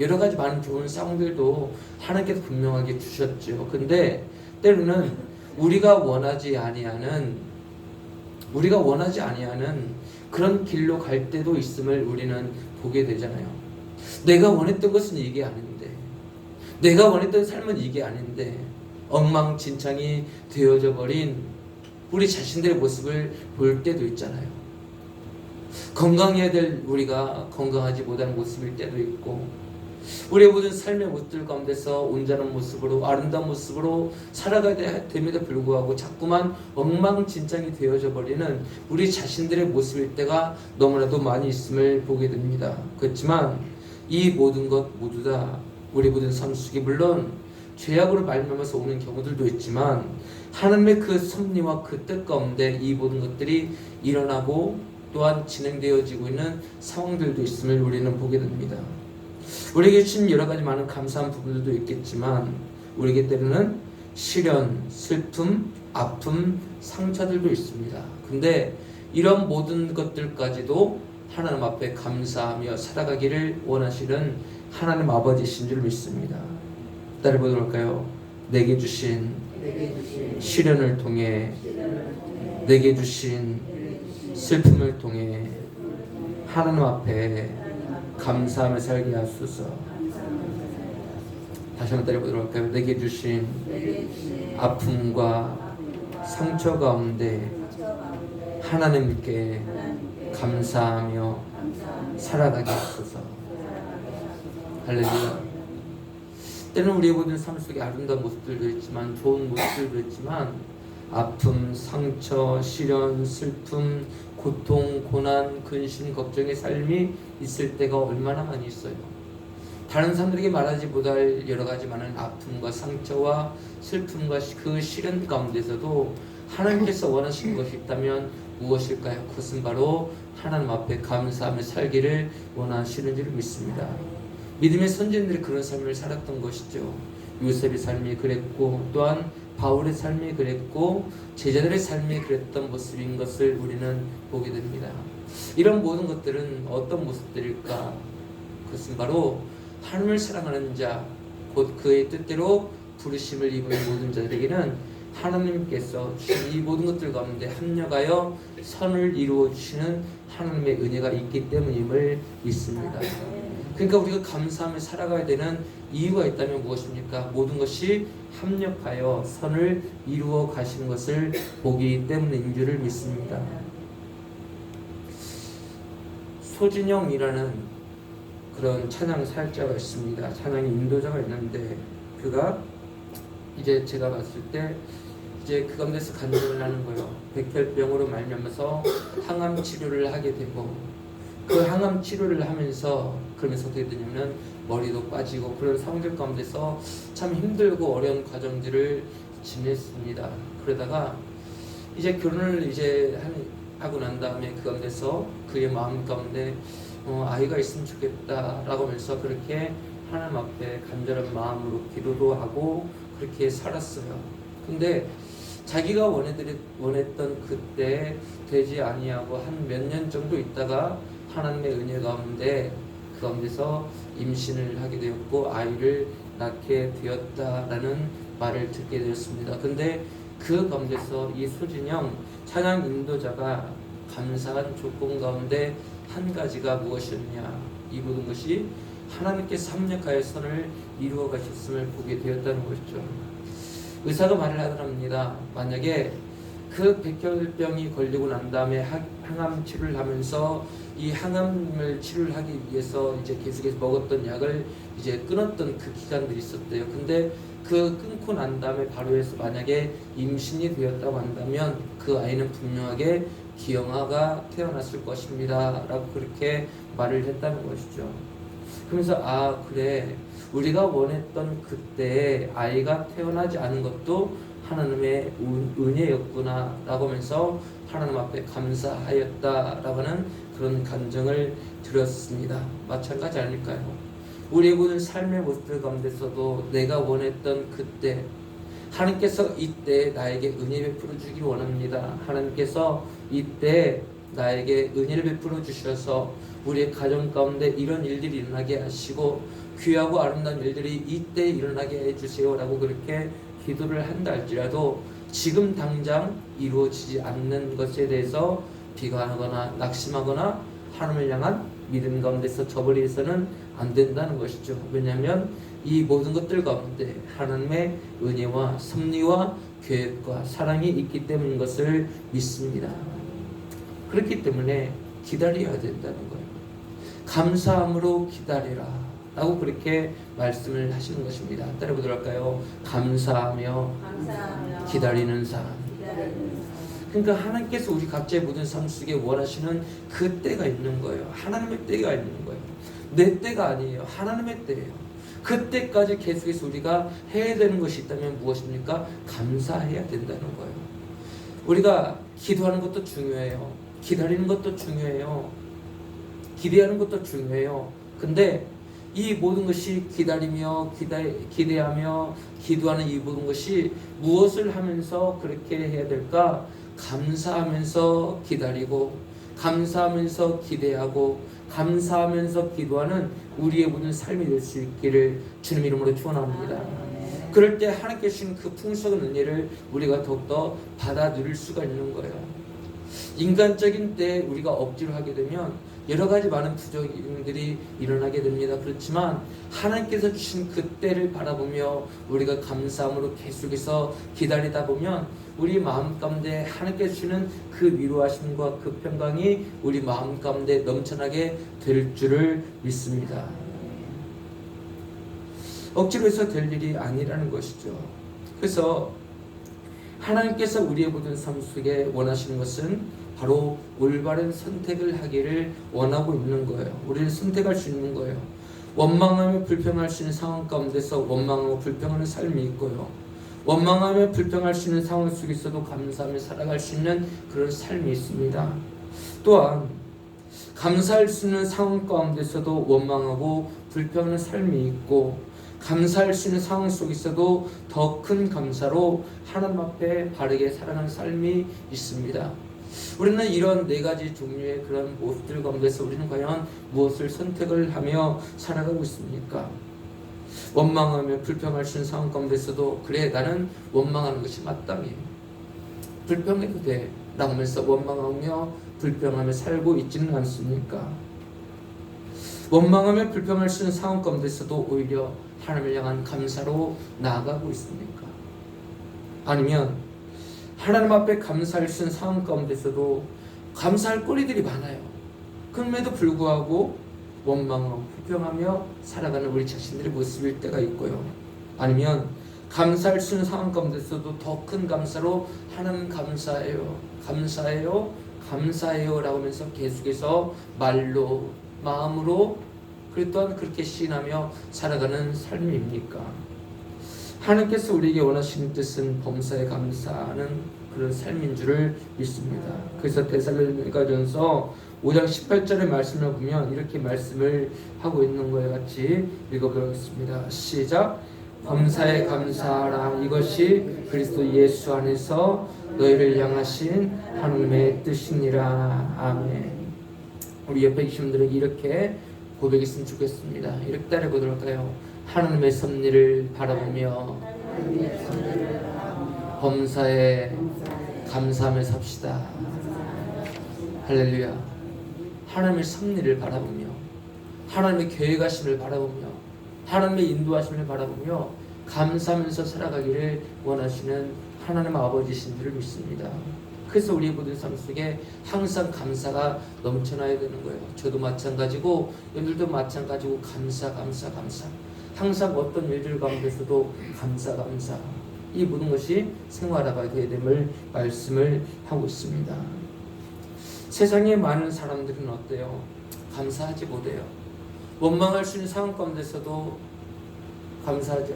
여러 가지 많은 좋은 상황들도 하나님께서 분명하게 주셨죠. 근데 때로는 우리가 원하지 아니하는 그런 길로 갈 때도 있음을 우리는 보게 되잖아요. 내가 원했던 것은 이게 아닌데, 내가 원했던 삶은 이게 아닌데 엉망진창이 되어져 버린 우리 자신들의 모습을 볼 때도 있잖아요. 건강해야 될 우리가 건강하지 못하는 모습일 때도 있고, 우리의 모든 삶의 모습들 가운데서 온전한 모습으로 아름다운 모습으로 살아가야 됨에도 불구하고 자꾸만 엉망진창이 되어져 버리는 우리 자신들의 모습일 때가 너무나도 많이 있음을 보게 됩니다. 그렇지만 이 모든 것 모두 다 우리 모든 삶 속에 물론 죄악으로 말미암아서 오는 경우들도 있지만 하나님의 그 섭리와 그 뜻 가운데 이 모든 것들이 일어나고 또한 진행되어지고 있는 상황들도 있음을 우리는 보게 됩니다. 우리에게 주신 여러 가지 많은 감사한 부분들도 있겠지만 우리에게 때로는 시련, 슬픔, 아픔, 상처들도 있습니다. 근데 이런 모든 것들까지도 하나님 앞에 감사하며 살아가기를 원하시는 하나님 아버지신 줄 믿습니다. 따라해보도록 할까요? 내게 주신 시련을 통해, 내게 주신 슬픔을 통해 하나님 앞에 감사하며 살게 하소서. 다시 한번 따라해보도록 할까요? 내게 주신 아픔과 상처 가운데 하나님께 감사하며 살아가게 하소서. 할렐루야. 때는 우리의 모든 삶 속에 아름다운 모습들도 있지만, 좋은 모습들도 있지만, 아픔, 상처, 시련, 슬픔, 고통, 고난, 근심, 걱정의 삶이 있을 때가 얼마나 많이 있어요. 다른 사람들에게 말하지 못할 여러 가지 많은 아픔과 상처와 슬픔과 그 시련 가운데서도 하나님께서 원하시는 것이 있다면 무엇일까요? 그것은 바로 하나님 앞에 감사하며 살기를 원하시는 줄 믿습니다. 믿음의 선진들이 그런 삶을 살았던 것이죠. 요셉의 삶이 그랬고, 또한 바울의 삶이 그랬고, 제자들의 삶이 그랬던 모습인 것을 우리는 보게 됩니다. 이런 모든 것들은 어떤 모습들일까? 그것은 바로 하나님을 사랑하는 자, 곧 그의 뜻대로 부르심을 입은 모든 자들에게는 하나님께서 이 모든 것들 가운데 합력하여 선을 이루어 주시는 하나님의 은혜가 있기 때문임을 믿습니다. 그러니까 우리가 감사하며 살아가야 되는 이유가 있다면 무엇입니까? 모든 것이 합력하여 선을 이루어 가시는 것을 보기 때문인 줄을 믿습니다. 소진영이라는 그런 찬양 사역자가 있습니다. 찬양 인도자가 있는데, 그가 이제 제가 봤을 때 이제 그 가운데서 간증을 하는 거예요. 백혈병으로 말미암아서 항암 치료를 하게 되고, 그 항암 치료를 하면서 그러면서 어떻게 되냐면 머리도 빠지고 그런 상황들 가운데서 참 힘들고 어려운 과정들을 지냈습니다. 그러다가 이제 결혼을 이제 하고 난 다음에 그 가운데서 그의 마음 가운데 아이가 있으면 좋겠다라고 하면서 그렇게 하나님 앞에 간절한 마음으로 기도도 하고 그렇게 살았어요. 근데 자기가 원했던 그때 되지 아니하고 한 몇 년 정도 있다가 하나님의 은혜 가운데 그 가운데서 임신을 하게 되었고 아이를 낳게 되었다라는 말을 듣게 되었습니다. 근데 그 가운데서 이 소진영 찬양 인도자가 감사한 조건 가운데 한 가지가 무엇이었냐, 이 모든 것이 하나님께서 합력하여 선을 이루어 가셨음을 보게 되었다는 것이죠. 의사가 말을 하더랍니다. 만약에 그 백혈병이 걸리고 난 다음에 항암 치료를 하면서 이 항암을 치료를 하기 위해서 이제 계속해서 먹었던 약을 이제 끊었던 그 기간들이 있었대요. 근데 그 끊고 난 다음에 바로 해서 만약에 임신이 되었다고 한다면 그 아이는 분명하게 기영아가 태어났을 것입니다 라고 그렇게 말을 했다는 것이죠. 그러면서 아 그래, 우리가 원했던 그때 아이가 태어나지 않은 것도 하나님의 은혜였구나 라고 하면서 하나님 앞에 감사하였다라고 하는 그런 감정을 들었습니다. 마찬가지 아닐까요? 우리의 모든 삶의 모습들 가운데서도 내가 원했던 그때, 하나님께서 이때 나에게 은혜 베풀어 주길 원합니다. 하나님께서 이때 나에게 은혜를 베풀어 주셔서 우리의 가정 가운데 이런 일들이 일어나게 하시고 귀하고 아름다운 일들이 이때 일어나게 해주세요라고 그렇게 기도를 한다 할지라도 지금 당장 이루어지지 않는 것에 대해서 비관하거나 낙심하거나 하나님을 향한 믿음 가운데서 저버리서는 안 된다는 것이죠. 왜냐하면 이 모든 것들 가운데 하나님의 은혜와 섭리와 계획과 사랑이 있기 때문인 것을 믿습니다. 그렇기 때문에 기다려야 된다는 거예요. 감사함으로 기다리라 라고 그렇게 말씀을 하시는 것입니다. 따라보도록 할까요? 감사하며 기다리는 삶. 그러니까 하나님께서 우리 각자의 모든 삶 속에 원하시는 그 때가 있는 거예요. 하나님의 때가 있는 거예요. 내 때가 아니에요. 하나님의 때예요. 그 때까지 계속해서 우리가 해야 되는 것이 있다면 무엇입니까? 감사해야 된다는 거예요. 우리가 기도하는 것도 중요해요. 기다리는 것도 중요해요. 기대하는 것도 중요해요. 근데 이 모든 것이 기다리며 기대하며 기도하는 이 모든 것이 무엇을 하면서 그렇게 해야 될까? 감사하면서 기다리고 감사하면서 기대하고 감사하면서 기도하는 우리의 모든 삶이 될 수 있기를 주님 이름으로 축원합니다. 그럴 때 하나님께 주신 그 풍성한 은혜를 우리가 더욱더 받아들일 수가 있는 거예요. 인간적인 때 우리가 억지로 하게 되면 여러 가지 많은 부작용들이 일어나게 됩니다. 그렇지만 하나님께서 주신 그 때를 바라보며 우리가 감사함으로 계속해서 기다리다 보면 우리 마음 가운데 하나님께서 주시는 그 위로하심과 그 평강이 우리 마음 가운데 넘쳐나게 될 줄을 믿습니다. 억지로 해서 될 일이 아니라는 것이죠. 그래서 하나님께서 우리의 모든 삶 속에 원하시는 것은 바로 올바른 선택을 하기를 원하고 있는 거예요. 우리는 선택할 수 있는 거예요. 원망하며 불평할 수 있는 상황 가운데서 원망하고 불평하는 삶이 있고요. 원망하며 불평할 수 있는 상황 속에서도 감사하며 살아갈 수 있는 그런 삶이 있습니다. 또한 감사할 수 있는 상황 가운데서도 원망하고 불평하는 삶이 있고 감사할 수 있는 상황 속에서도 더 큰 감사로 하나님 앞에 바르게 살아가는 삶이 있습니다. 우리는 이런 네 가지 종류의 그런 모습들 가운데서 우리는 과연 무엇을 선택을 하며 살아가고 있습니까? 원망하며 불평할 수 있는 상황 가운데서도 그래 나는 원망하는 것이 마땅해 불평해도 돼 라고 하면서 원망하며 불평하며 살고 있지는 않습니까? 원망하며 불평할 수 있는 상황 가운데서도 오히려 하나님을 향한 감사로 나아가고 있습니까? 아니면 하나님 앞에 감사할 수 있는 상황 가운데서도 감사할 거리들이 많아요. 그럼에도 불구하고 원망하고 불평하며 살아가는 우리 자신들의 모습일 때가 있고요. 아니면 감사할 수 있는 상황 가운데서도 더 큰 감사로 하나님 감사해요, 감사해요, 감사해요 라고 하면서 계속해서 말로 마음으로 또한 그렇게 시인하며 살아가는 삶입니까? 하나님께서 우리에게 원하시는 뜻은 범사에 감사하는 그런 삶인 줄을 믿습니다. 그래서 데살로니가전서 5장 18절의 말씀을 보면 이렇게 말씀을 하고 있는 것과 같이 읽어보겠습니다. 시작. 범사에 감사하라. 이것이 그리스도 예수 안에서 너희를 향하신 하나님의 뜻이니라. 아멘. 우리 옆에 계신 분들에게 이렇게 고백했으면 좋겠습니다. 이렇게 따라해보도록 할까요? 하나님의 섭리를 바라보며 범사에 감사하며 삽시다. 할렐루야. 하나님의 섭리를 바라보며 하나님의 계획하심을 바라보며 하나님의 인도하심을 바라보며 감사하면서 살아가기를 원하시는 하나님 아버지신 줄을 믿습니다. 그래서 우리 모든 삶 속에 항상 감사가 넘쳐나야 되는 거예요. 저도 마찬가지고 여러분들도 마찬가지고 감사. 항상 어떤 일들 가운데서도 감사. 이 모든 것이 생활하게 됨을 말씀을 하고 있습니다. 세상에 많은 사람들은 어때요? 감사하지 못해요. 원망할 수 있는 상황 가운데서도 감사하지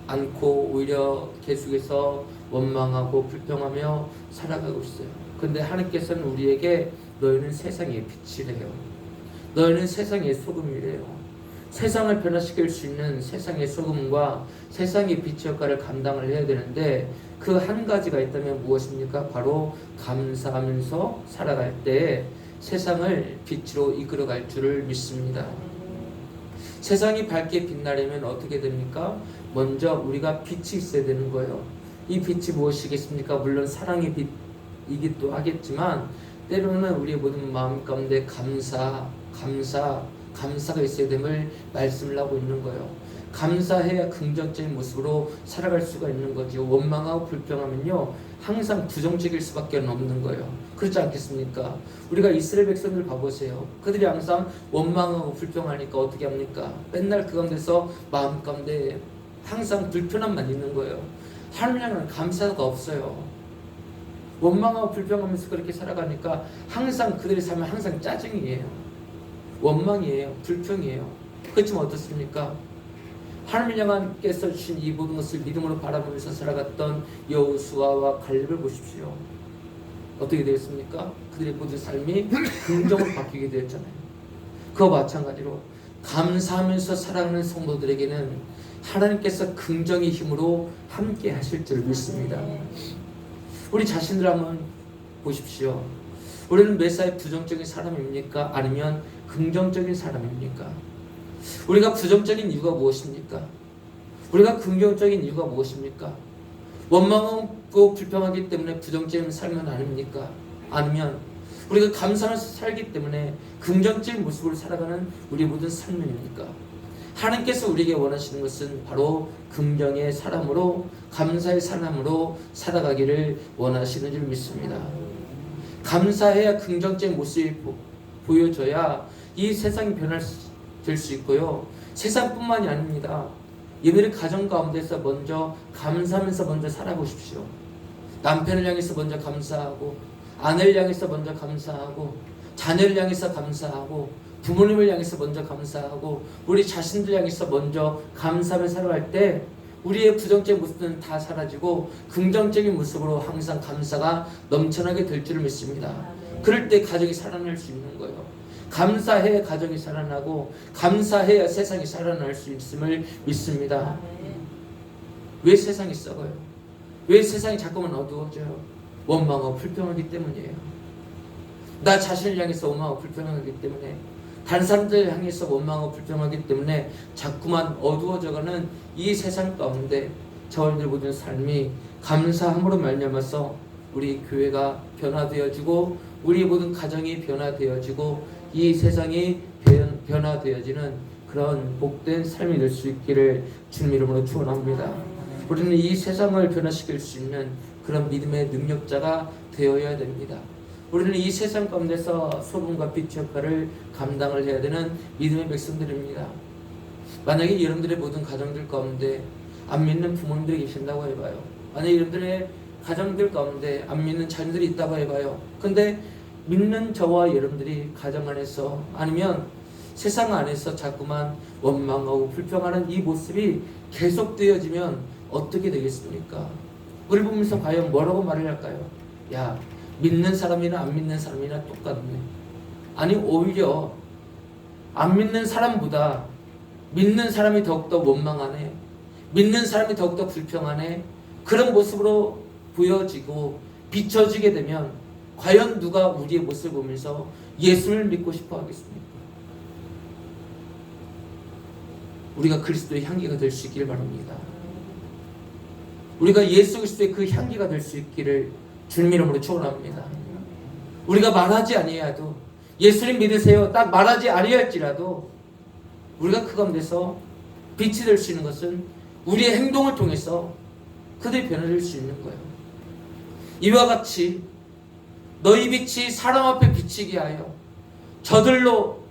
않고 오히려 계속해서 원망하고 불평하며 살아가고 있어요. 근데 하나님께서는 우리에게 너희는 세상의 빛이래요. 너희는 세상의 소금이래요. 세상을 변화시킬 수 있는 세상의 소금과 세상의 빛의 역할을 감당을 해야 되는데 그 한 가지가 있다면 무엇입니까? 바로 감사하면서 살아갈 때 세상을 빛으로 이끌어갈 줄을 믿습니다. 세상이 밝게 빛나려면 어떻게 됩니까? 먼저 우리가 빛이 있어야 되는 거예요. 이 빛이 무엇이겠습니까? 물론 사랑의 빛이기도 하겠지만 때로는 우리의 모든 마음 가운데 감사가 있어야 됨을 말씀을 하고 있는 거예요. 감사해야 긍정적인 모습으로 살아갈 수가 있는 거죠. 원망하고 불평하면요 항상 부정적일 수밖에 없는 거예요. 그렇지 않겠습니까? 우리가 이스라엘 백성들 봐보세요. 그들이 항상 원망하고 불평하니까 어떻게 합니까? 맨날 그 가운데서 마음 가운데 항상 불편함만 있는 거예요. 하나님은 감사가 없어요. 원망하고 불평하면서 그렇게 살아가니까 항상 그들의 삶은 항상 짜증이에요. 원망이에요. 불평이에요. 그렇지만 어떻습니까? 하나님 향하께서 주신 이 모든 것을 믿음으로 바라보면서 살아갔던 여호수아와 갈렙을 보십시오. 어떻게 되었습니까? 그들의 모든 삶이 긍정으로 바뀌게 되었잖아요. 그와 마찬가지로 감사하면서 살아가는 성도들에게는 하나님께서 긍정의 힘으로 함께 하실 줄 믿습니다. 우리 자신들 한번 보십시오. 우리는 매사에 부정적인 사람입니까? 아니면 긍정적인 사람입니까? 우리가 부정적인 이유가 무엇입니까? 우리가 긍정적인 이유가 무엇입니까? 원망하고 불평하기 때문에 부정적인 삶은 아닙니까? 아니면 우리가 감사하면서 살기 때문에 긍정적인 모습으로 살아가는 우리 모든 삶입니까? 하나님께서 우리에게 원하시는 것은 바로 긍정의 사람으로, 감사의 사람으로 살아가기를 원하시는 줄 믿습니다. 감사해야 긍정적인 모습이 보여져야 이 세상이 변화될 수 있고요. 세상뿐만이 아닙니다. 예배를 가정 가운데서 먼저 감사하면서 먼저 살아보십시오. 남편을 향해서 먼저 감사하고, 아내를 향해서 먼저 감사하고, 자녀를 향해서 감사하고, 부모님을 향해서 먼저 감사하고, 우리 자신들 향해서 먼저 감사하며 살아갈 때 우리의 부정적인 모습은 다 사라지고 긍정적인 모습으로 항상 감사가 넘쳐나게 될 줄 믿습니다. 그럴 때 가정이 살아날 수 있는 거예요. 감사해야 가정이 살아나고, 감사해야 세상이 살아날 수 있음을 믿습니다. 왜 세상이 썩어요? 왜 세상이 자꾸만 어두워져요? 원망하고 불평하기 때문이에요. 나 자신을 향해서 원망하고 불평하기 때문에, 다른 사람들 향해서 원망하고 불평하기 때문에 자꾸만 어두워져가는 이 세상 가운데 저희들 모든 삶이 감사함으로 말미암아서 우리 교회가 변화되어지고, 우리 모든 가정이 변화되어지고, 이 세상이 변화되어지는 그런 복된 삶이 될 수 있기를 주님 이름으로 축원합니다. 우리는 이 세상을 변화시킬 수 있는 그런 믿음의 능력자가 되어야 됩니다. 우리는 이 세상 가운데서 소금과 빛의 역할을 감당을 해야 되는 믿음의 백성들입니다. 만약에 여러분들의 모든 가정들 가운데 안 믿는 부모님들이 계신다고 해봐요. 만약에 여러분들의 가정들 가운데 안 믿는 자녀들이 있다고 해봐요. 근데 믿는 저와 여러분들이 가정 안에서, 아니면 세상 안에서 자꾸만 원망하고 불평하는 이 모습이 계속되어지면 어떻게 되겠습니까? 우리 보면서 과연 뭐라고 말을 할까요? 야, 믿는 사람이나 안 믿는 사람이나 똑같네. 아니, 오히려 안 믿는 사람보다 믿는 사람이 더욱더 원망하네, 믿는 사람이 더욱더 불평하네, 그런 모습으로 보여지고 비춰지게 되면 과연 누가 우리의 모습을 보면서 예수를 믿고 싶어 하겠습니까? 우리가 그리스도의 향기가 될 수 있기를 바랍니다. 우리가 예수 그리스도의 그 향기가 될 수 있기를 주님 이름으로 축원합니다. 우리가 말하지 아니해도, 예수님 믿으세요 딱 말하지 아니할지라도 우리가 그 가운데서 빛이 될 수 있는 것은 우리의 행동을 통해서 그들이 변화될 수 있는 거예요. 이와 같이 너희 빛이 사람 앞에 비치게 하여 저들로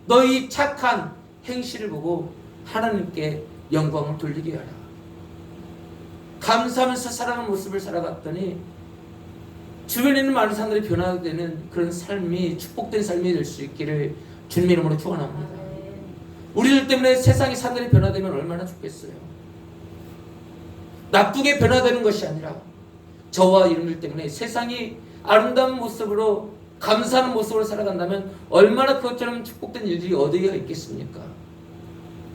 너희 착한 행실을 보고 하나님께 영광을 돌리게 하라. 감사하면서 살아가는 모습을 살아갔더니 주변에 있는 많은 사람들이 변화되는 그런 삶이, 축복된 삶이 될 수 있기를 주님 이름으로 축원합니다. 우리들 때문에 세상이 사람들이 변화되면 얼마나 좋겠어요. 나쁘게 변화되는 것이 아니라 저와 여러분들 때문에 세상이 아름다운 모습으로, 감사하는 모습으로 살아간다면 얼마나 그것처럼 축복된 일들이 어디가 있겠습니까?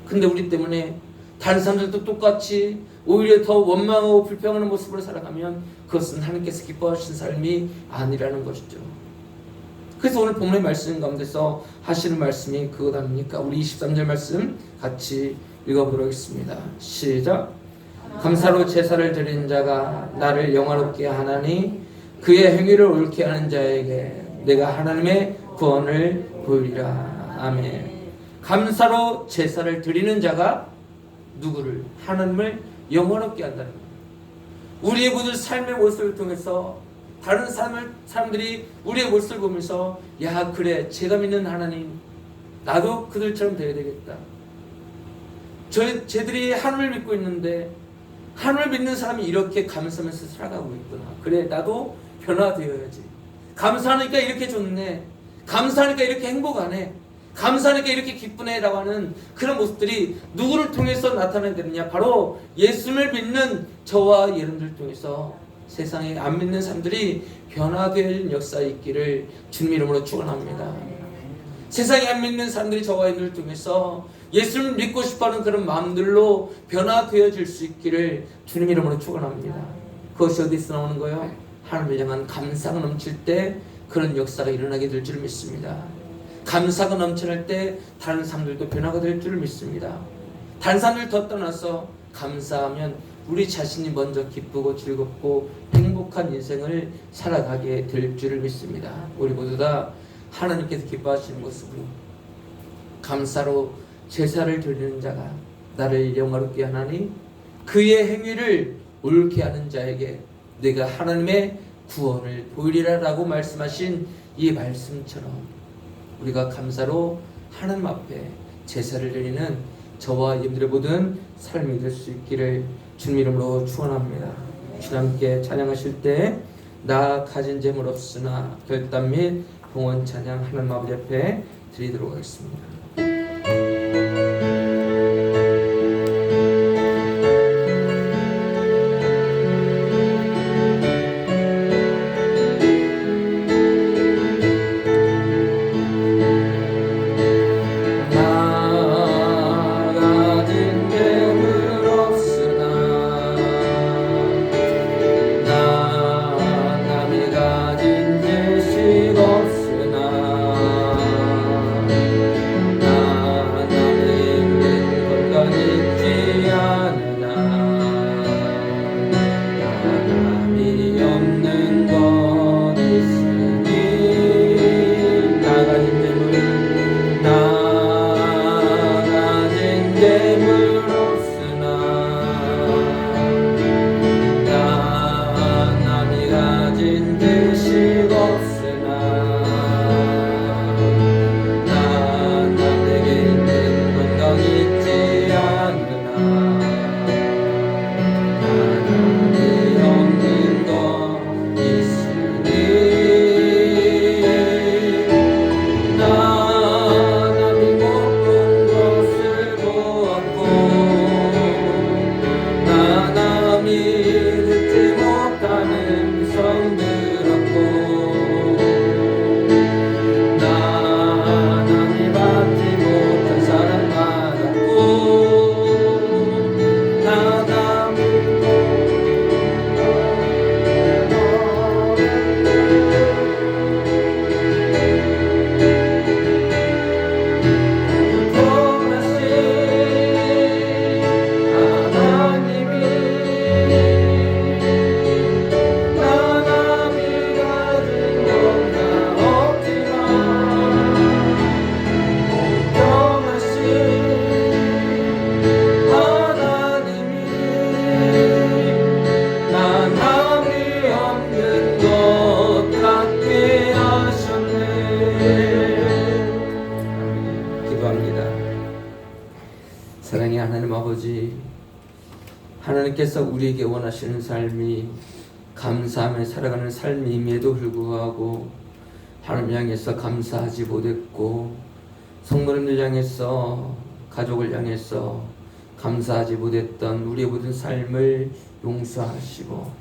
근데 우리 때문에 다른 사람들도 똑같이 오히려 더 원망하고 불평하는 모습으로 살아가면 그것은 하나님께서 기뻐하신 삶이 아니라는 것이죠. 그래서 오늘 본문의 말씀 가운데서 하시는 말씀이 그것 아닙니까? 우리 23절 말씀 같이 읽어보도록 하겠습니다. 시작. 감사로 제사를 드린 자가 나를 영화롭게 하나니 그의 행위를 옳게 하는 자에게 내가 하나님의 구원을 보이리라. 아멘. 감사로 제사를 드리는 자가 누구를? 하나님을 영원롭게 한다는 거예요. 우리의 모든 삶의 모습을 통해서 다른 사람들이 우리의 모습을 보면서, 야, 그래, 제가 믿는 하나님, 나도 그들처럼 되어야 되겠다. 쟤들이 하나님을 믿고 있는데 하나님을 믿는 사람이 이렇게 감사하면서 살아가고 있구나. 그래, 나도 변화되어야지. 감사하니까 이렇게 좋네, 감사하니까 이렇게 행복하네, 감사하니까 이렇게 기쁘네 라고 하는 그런 모습들이 누구를 통해서 나타나야 되느냐? 바로 예수를 믿는 저와 여러분들 통해서 세상에 안 믿는 사람들이 변화될 역사에 있기를 주님 이름으로 축원합니다. 세상에 안 믿는 사람들이 저와 여러분을 통해서 예수를 믿고 싶어하는 그런 마음들로 변화되어질 수 있기를 주님 이름으로 축원합니다. 그것이 어디서 나오는 거예요? 하나님을 향한 감사가 넘칠 때 그런 역사가 일어나게 될 줄 믿습니다. 감사가 넘쳐날 때 다른 사람들도 변화가 될 줄 믿습니다. 다른 사람들 더 떠나서 감사하면 우리 자신이 먼저 기쁘고 즐겁고 행복한 인생을 살아가게 될 줄 믿습니다. 우리 모두 다 하나님께서 기뻐하시는 모습으로 감사로 제사를 드리는 자가 나를 영화롭게 하나니 그의 행위를 옳게 하는 자에게 내가 하나님의 구원을 보이리라 라고 말씀하신 이 말씀처럼 우리가 감사로 하나님 앞에 제사를 드리는 저와 여러분들의 모든 삶이 될 수 있기를 주님 이름으로 축원합니다. 주님께 찬양하실 때 나 가진 재물 없으나 결단 및 봉헌 찬양 하나님 아버지 앞에 드리도록 하겠습니다. 사랑의 하나님 아버지, 하나님께서 우리에게 원하시는 삶이 감사하며 살아가는 삶임에도 불구하고 하나님 향해서 감사하지 못했고 성도님들 향해서 가족을 향해서 감사하지 못했던 우리의 모든 삶을 용서하시고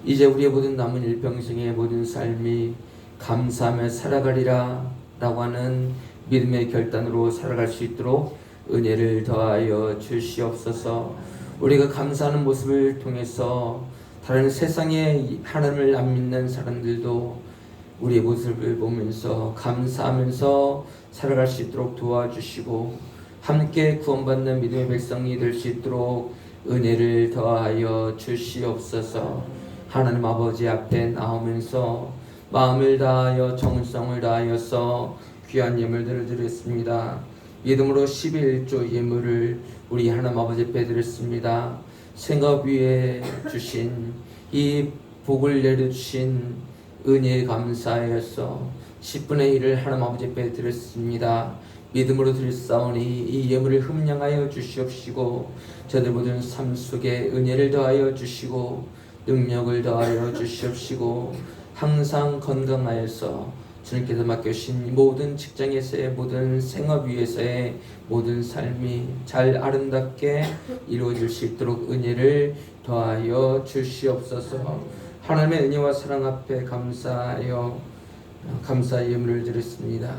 이제 우리의 모든 남은 일평생의 모든 삶이 감사하며 살아가리라 라고 하는 믿음의 결단으로 살아갈 수 있도록 은혜를 더하여 주시옵소서. 우리가 감사하는 모습을 통해서 다른 세상에 하나님을 안 믿는 사람들도 우리의 모습을 보면서 감사하면서 살아갈 수 있도록 도와주시고 함께 구원받는 믿음의 백성이 될 수 있도록 은혜를 더하여 주시옵소서. 하나님 아버지 앞에 나오면서 마음을 다하여 정성을 다하여서 귀한 예물들을 드렸습니다. 믿음으로 11조 예물을 우리 하나님 아버지 앞에 드렸습니다. 생업 위에 주신 이 복을 내려주신 은혜에 감사하여서 10분의 1을 하나님 아버지 앞에 드렸습니다. 믿음으로 드렸사오니 이 예물을 흠량하여 주시옵시고 저들 모든 삶 속에 은혜를 더하여 주시고 능력을 더하여 주시옵시고 항상 건강하여서 주님께서 맡겨주신 모든 직장에서의 모든 생업 위에서의 모든 삶이 잘 아름답게 이루어질 수 있도록 은혜를 더하여 주시옵소서. 하나님의 은혜와 사랑 앞에 감사하여 감사의 예물을 드렸습니다.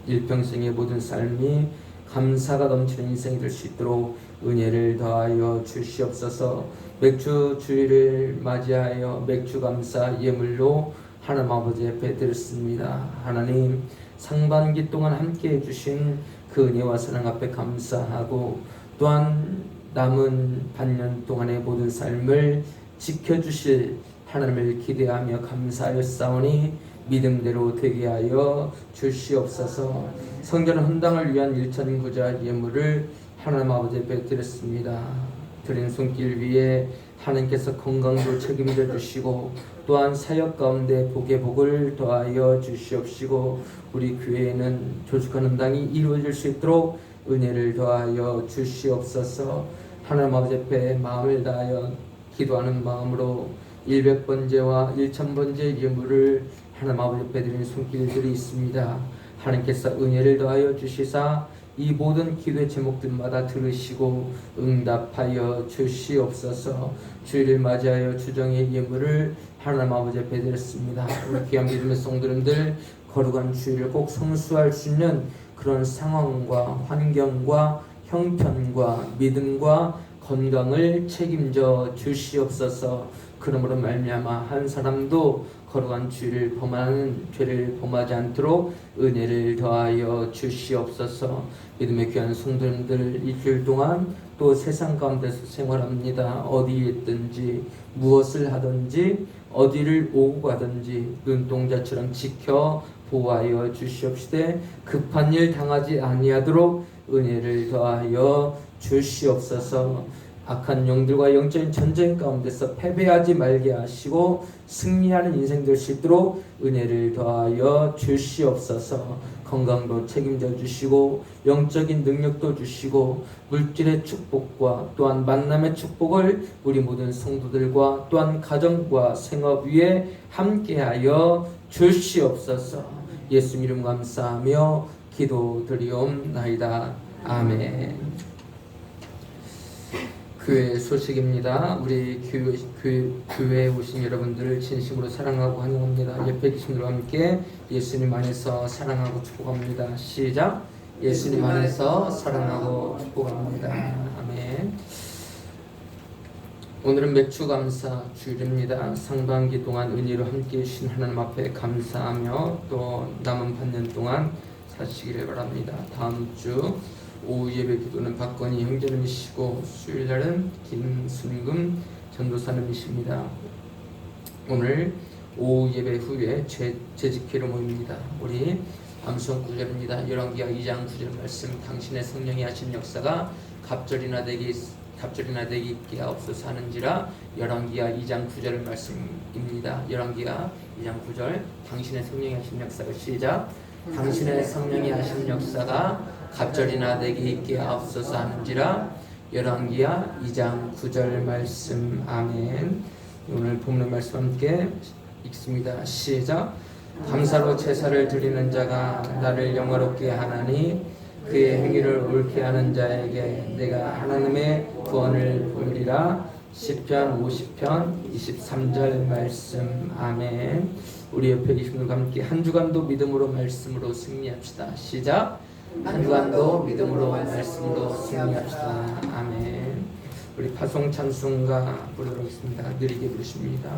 일평생의 모든 삶이 감사가 넘치는 인생이 될 수 있도록 은혜를 더하여 주시옵소서. 맥주 주일을 맞이하여 맥주 감사 예물로 하나님 아버지 앞에 드렸습니다. 하나님, 상반기 동안 함께해 주신 그 은혜와 사랑 앞에 감사하고, 또한 남은 반년 동안의 모든 삶을 지켜주실 하나님을 기대하며 감사하였사오니 믿음대로 되게 하여 주시옵소서. 성전 헌당을 위한 일천구자 예물을 하나님 아버지 앞에 드렸습니다. 드린 손길 위에 하나님께서 건강도 책임져 주시고, 또한 사역 가운데 복의 복을 더하여 주시옵시고, 우리 교회에는 조직한 헌당이 이루어질 수 있도록 은혜를 더하여 주시옵소서. 하나님 아버지 앞에 마음을 다하여 기도하는 마음으로 100번제와 1000번제 예물을 하나님 아버지 앞에 드리는 손길들이 있습니다. 하나님께서 은혜를 더하여 주시사 이 모든 기도의 제목들마다 들으시고 응답하여 주시옵소서. 주일을 맞이하여 주정의 예물을 하나님 아버지 앞에 드렸습니다. 우리 귀한 믿음의 성도님들, 거룩한 주일을 꼭 성수할 수 있는 그런 상황과 환경과 형편과 믿음과 건강을 책임져 주시옵소서. 그러므로 말미암아 한 사람도 거룩한 주일을 범하는 죄를 범하지 않도록 은혜를 더하여 주시옵소서. 믿음의 귀한 성도님들, 이 주일 동안 또 세상 가운데서 생활합니다. 어디에 있든지 무엇을 하든지 어디를 오고 가든지 눈동자처럼 지켜 보호하여 주시옵시되 급한 일 당하지 아니하도록 은혜를 더하여 주시옵소서. 악한 영들과 영적인 전쟁 가운데서 패배하지 말게 하시고 승리하는 인생 될 수 있도록 은혜를 더하여 주시옵소서. 건강도 책임져 주시고 영적인 능력도 주시고 물질의 축복과 또한 만남의 축복을 우리 모든 성도들과 또한 가정과 생업 위에 함께하여 주시옵소서. 예수 이름 감사하며 기도드리옵나이다. 아멘. 교회 소식입니다. 우리 교회에 오신 여러분들을 진심으로 사랑하고 환영합니다. 옆에 계신 분들과 함께 예수님 안에서 사랑하고 축복합니다. 시작. 예수님 안에서 사랑하고 축복합니다. 아멘. 오늘은 맥주감사 주일입니다. 상반기 동안 은혜로 함께해 주신 하나님 앞에 감사하며 또 남은 반년 동안 사시기를 바랍니다. 다음 주 오후 예배 기도는 박건희 형제님이시고 수요일날은 김순금 전도사님이십니다. 오늘 오후 예배 후에 재직회로 모입니다. 우리 암송 구절입니다. 열왕기하 2장 9절 말씀, 당신의 성령이 하신 역사가 갑절이나 되기 있게 하옵소서 하는지라. 열왕기하 2장 9절 말씀입니다. 열왕기하 2장 9절, 당신의 성령이 하신 역사가 시작. 당신의 성령이 하신 역사가 갑절이나 되게 있게 하옵소서 하는지라. 열왕기하 2장 9절 말씀. 아멘. 오늘 본문 말씀 함께 읽습니다. 시작. 감사로 제사를 드리는 자가 나를 영화롭게 하나니 그의 행위를 옳게 하는 자에게 내가 하나님의 구원을 보이리라. 시편 50편 23절 말씀. 아멘. 우리 옆에 계신 분과 함께 한 주간도 믿음으로 말씀으로 승리합시다. 시작. 한 주간도 믿음으로 말씀으로 승리합시다. 아멘. 우리 파송 찬송가 부르도록 하겠습니다. 느리게 부르십니다.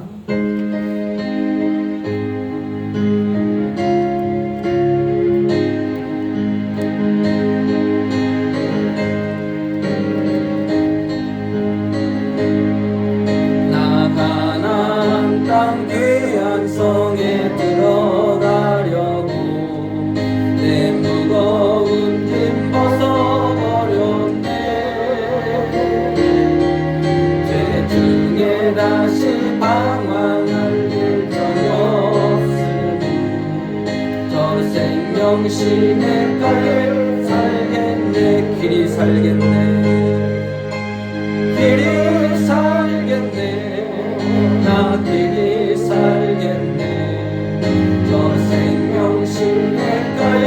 영신의 가게 살겠네. 길이 살겠네. 길이 살겠네. 나 길이 살겠네. 저 생명신의 가게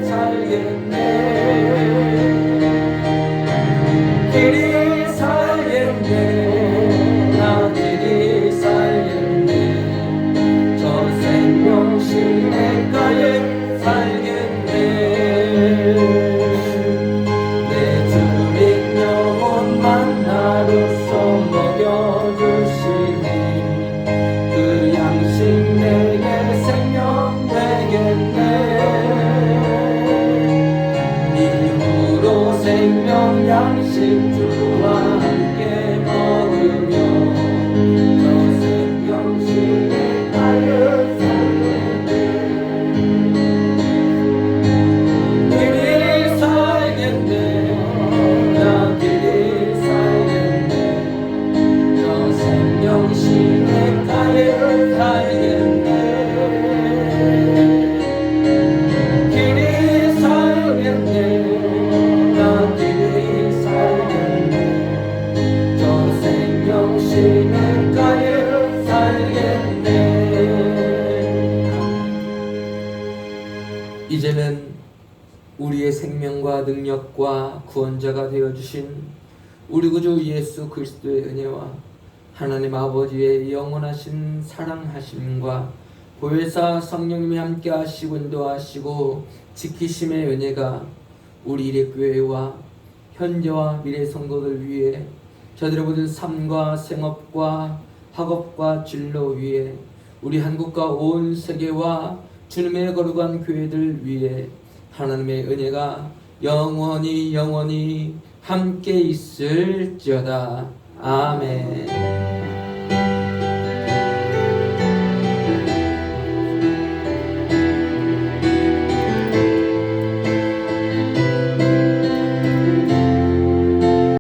살겠네. 길이 살겠네. 나 길이 살겠네. 저 생명신의 가게 살겠네. 이제는 우리의 생명과 능력과 구원자가 되어주신 우리 구주 예수 그리스도의 은혜와 하나님 아버지의 영원하신 사랑하심과 보혜사 성령님이 함께 하시고 인도하시고 지키심의 은혜가 우리 일회교회와 현재와 미래 성도들 위해 저들의 모든 삶과 생업과 학업과 진로 위에 우리 한국과 온 세계와 주님의 거룩한 교회들 위해 하나님의 은혜가 영원히 함께 있을지어다. 아멘.